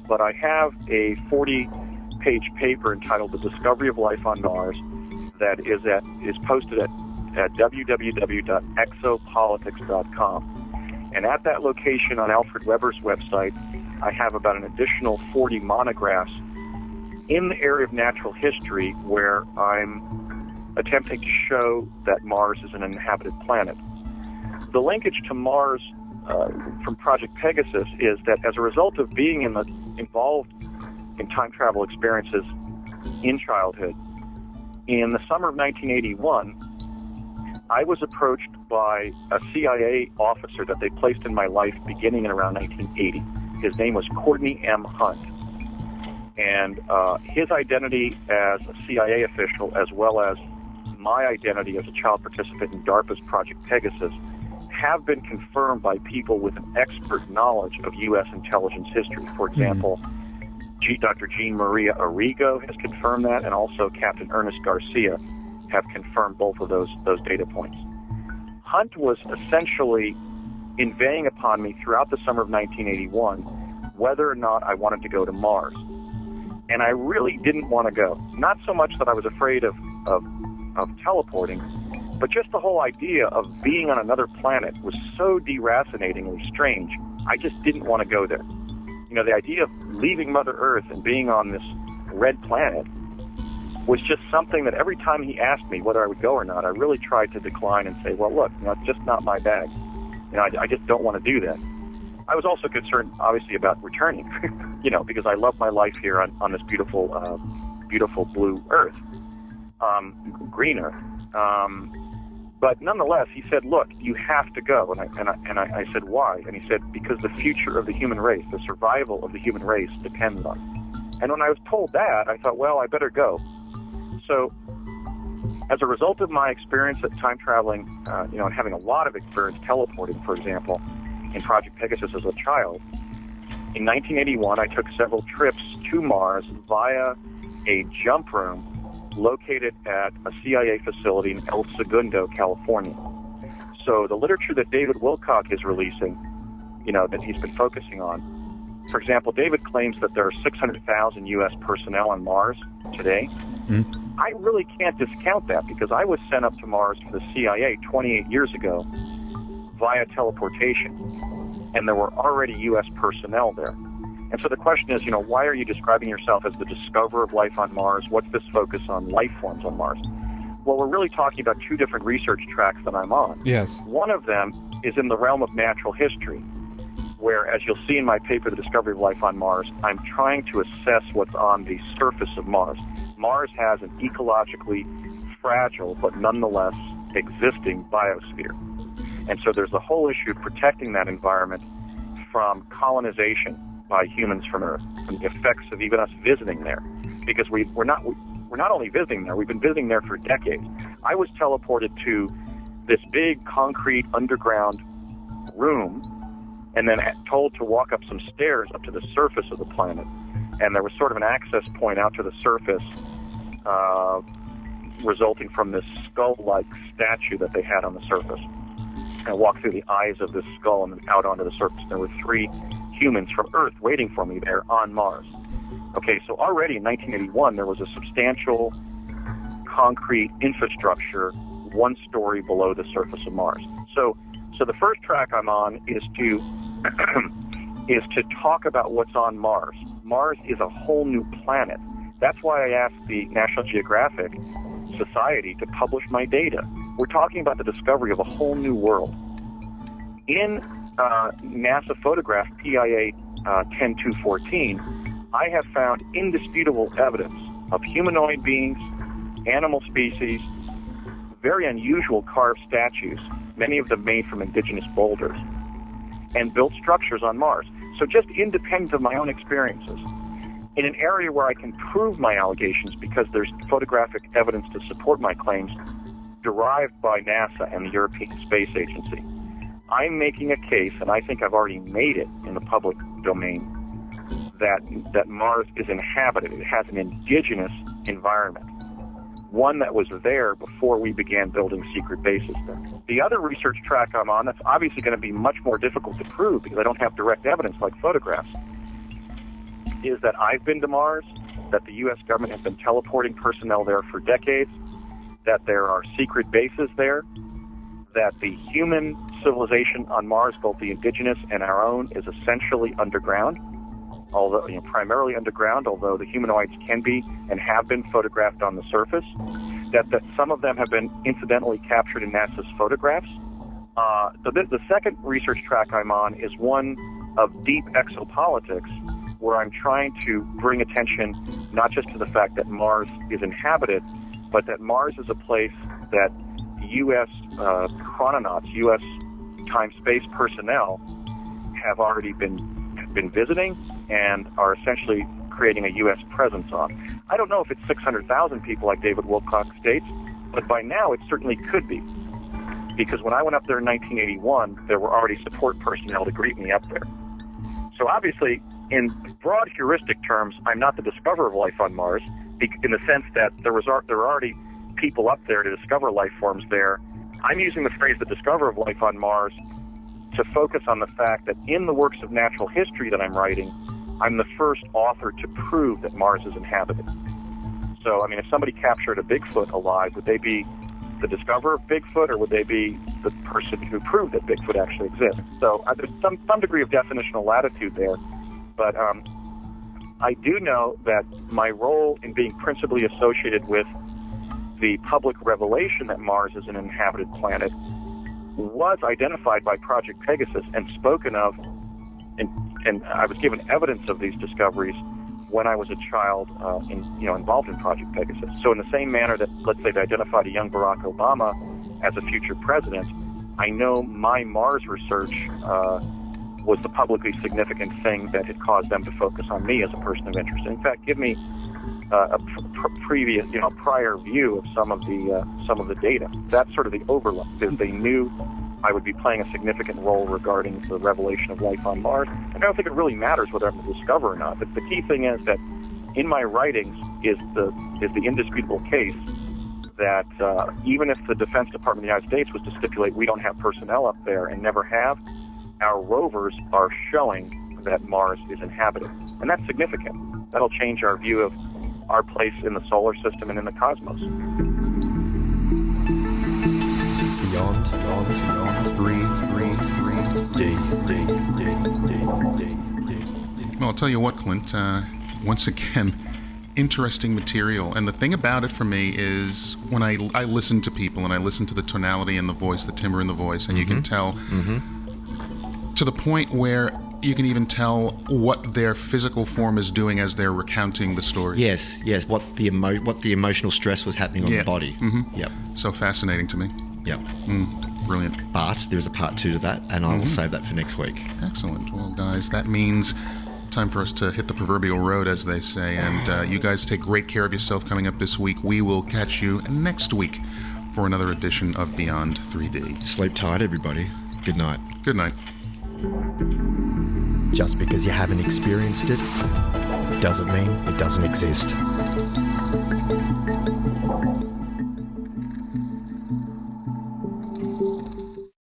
but I have a 40-page paper entitled The Discovery of Life on Mars that is posted at www.exopolitics.com. And at that location on Alfred Weber's website, I have about an additional 40 monographs in the area of natural history where I'm attempting to show that Mars is an inhabited planet. The linkage to Mars from Project Pegasus is that as a result of being involved in time travel experiences in childhood, in the summer of 1981, I was approached by a CIA officer that they placed in my life beginning in around 1980. His name was Courtney M. Hunt. And his identity as a CIA official, as well as my identity as a child participant in DARPA's Project Pegasus, have been confirmed by people with an expert knowledge of U.S. intelligence history. For example, Dr. Jean Maria Arrigo has confirmed that, and also Captain Ernest Garcia have confirmed both of those data points. Hunt was essentially inveighing upon me throughout the summer of 1981 whether or not I wanted to go to Mars. And I really didn't want to go. Not so much that I was afraid of teleporting, but just the whole idea of being on another planet was so deracinatingly strange, I just didn't want to go there. You know, the idea of leaving Mother Earth and being on this red planet was just something that every time he asked me whether I would go or not, I really tried to decline and say, well, look, it's just not my bag. I just don't want to do that. I was also concerned, obviously, about returning, because I love my life here on this beautiful blue Earth, greener. But nonetheless, he said, look, you have to go. And I said, why? And he said, because the future of the human race, the survival of the human race depends on it. And when I was told that, I thought, well, I better go. So as a result of my experience at time traveling, and having a lot of experience teleporting, for example, in Project Pegasus as a child, in 1981, I took several trips to Mars via a jump room located at a CIA facility in El Segundo, California. So the literature that David Wilcock is releasing, that he's been focusing on, for example, David claims that there are 600,000 U.S. personnel on Mars today. I really can't discount that because I was sent up to Mars for the CIA 28 years ago via teleportation, and there were already U.S. personnel there. And so the question is, why are you describing yourself as the discoverer of life on Mars? What's this focus on life forms on Mars? Well, we're really talking about two different research tracks that I'm on. Yes. One of them is in the realm of natural history, where, as you'll see in my paper, The Discovery of Life on Mars, I'm trying to assess what's on the surface of Mars. Mars has an ecologically fragile, but nonetheless existing biosphere. And so there's the whole issue of protecting that environment from colonization by humans from Earth, from the effects of even us visiting there. Because we're not only visiting there, we've been visiting there for decades. I was teleported to this big concrete underground room and then told to walk up some stairs up to the surface of the planet. And there was sort of an access point out to the surface resulting from this skull-like statue that they had on the surface. I walked through the eyes of this skull and then out onto the surface. There were 3 humans from Earth waiting for me there on Mars. Okay, so already in 1981, there was a substantial concrete infrastructure 1 story below the surface of Mars. So the first track I'm on is to talk about what's on Mars. Mars is a whole new planet. That's why I asked the National Geographic Society to publish my data. We're talking about the discovery of a whole new world. In NASA photograph PIA 10214, I have found indisputable evidence of humanoid beings, animal species, very unusual carved statues, many of them made from indigenous boulders, and built structures on Mars. So just independent of my own experiences, in an area where I can prove my allegations because there's photographic evidence to support my claims derived by NASA and the European Space Agency. I'm making a case, and I think I've already made it in the public domain, that Mars is inhabited. It has an indigenous environment, one that was there before we began building secret bases there. The other research track I'm on, that's obviously going to be much more difficult to prove because I don't have direct evidence like photographs, is that I've been to Mars, that the U.S. government has been teleporting personnel there for decades, that there are secret bases there, that the human civilization on Mars, both the indigenous and our own, is essentially underground, although primarily underground, although the humanoids can be and have been photographed on the surface, that some of them have been incidentally captured in NASA's photographs. The second research track I'm on is one of deep exopolitics, where I'm trying to bring attention not just to the fact that Mars is inhabited, but that Mars is a place that U.S. chrononauts, U.S. time-space personnel have already been visiting and are essentially creating a U.S. presence on. I don't know if it's 600,000 people like David Wilcock states, but by now it certainly could be. Because when I went up there in 1981, there were already support personnel to greet me up there. So obviously, in broad heuristic terms, I'm not the discoverer of life on Mars, in the sense that there were already people up there to discover life forms there. I'm using the phrase the discoverer of life on Mars to focus on the fact that in the works of natural history that I'm writing, I'm the first author to prove that Mars is inhabited. So, if somebody captured a Bigfoot alive, would they be the discoverer of Bigfoot, or would they be the person who proved that Bigfoot actually exists? So there's some degree of definitional latitude there, but I do know that my role in being principally associated with the public revelation that Mars is an inhabited planet was identified by Project Pegasus and spoken of, and I was given evidence of these discoveries when I was a child involved in Project Pegasus. So in the same manner that, let's say, they identified a young Barack Obama as a future president, I know my Mars research was the publicly significant thing that had caused them to focus on me as a person of interest. In fact, give me a prior view of some of the data. That's sort of the overlap, because they knew I would be playing a significant role regarding the revelation of life on Mars. And I don't think it really matters whether I'm a discoverer or not. But the key thing is that in my writings is the indisputable case that even if the Defense Department of the United States was to stipulate we don't have personnel up there and never have, our rovers are showing that Mars is inhabited. And that's significant. That'll change our view of our place in the solar system and in the cosmos. Beyond 333 D. Well, I'll tell you what, Clint, once again, interesting material. And the thing about it for me is when I listen to people and I listen to the tonality and the voice, the timbre in the voice, and you can tell to the point where you can even tell what their physical form is doing as they're recounting the story. Yes, what the emotional stress was happening on the body. Mm-hmm. Yep. So fascinating to me. Yep. Brilliant. But there's a part 2 to that, and I will save that for next week. Excellent. Well, guys, that means time for us to hit the proverbial road, as they say, and you guys take great care of yourself coming up this week. We will catch you next week for another edition of Beyond 3D. Sleep tight, everybody. Good night. Good night. Just because you haven't experienced it doesn't mean it doesn't exist.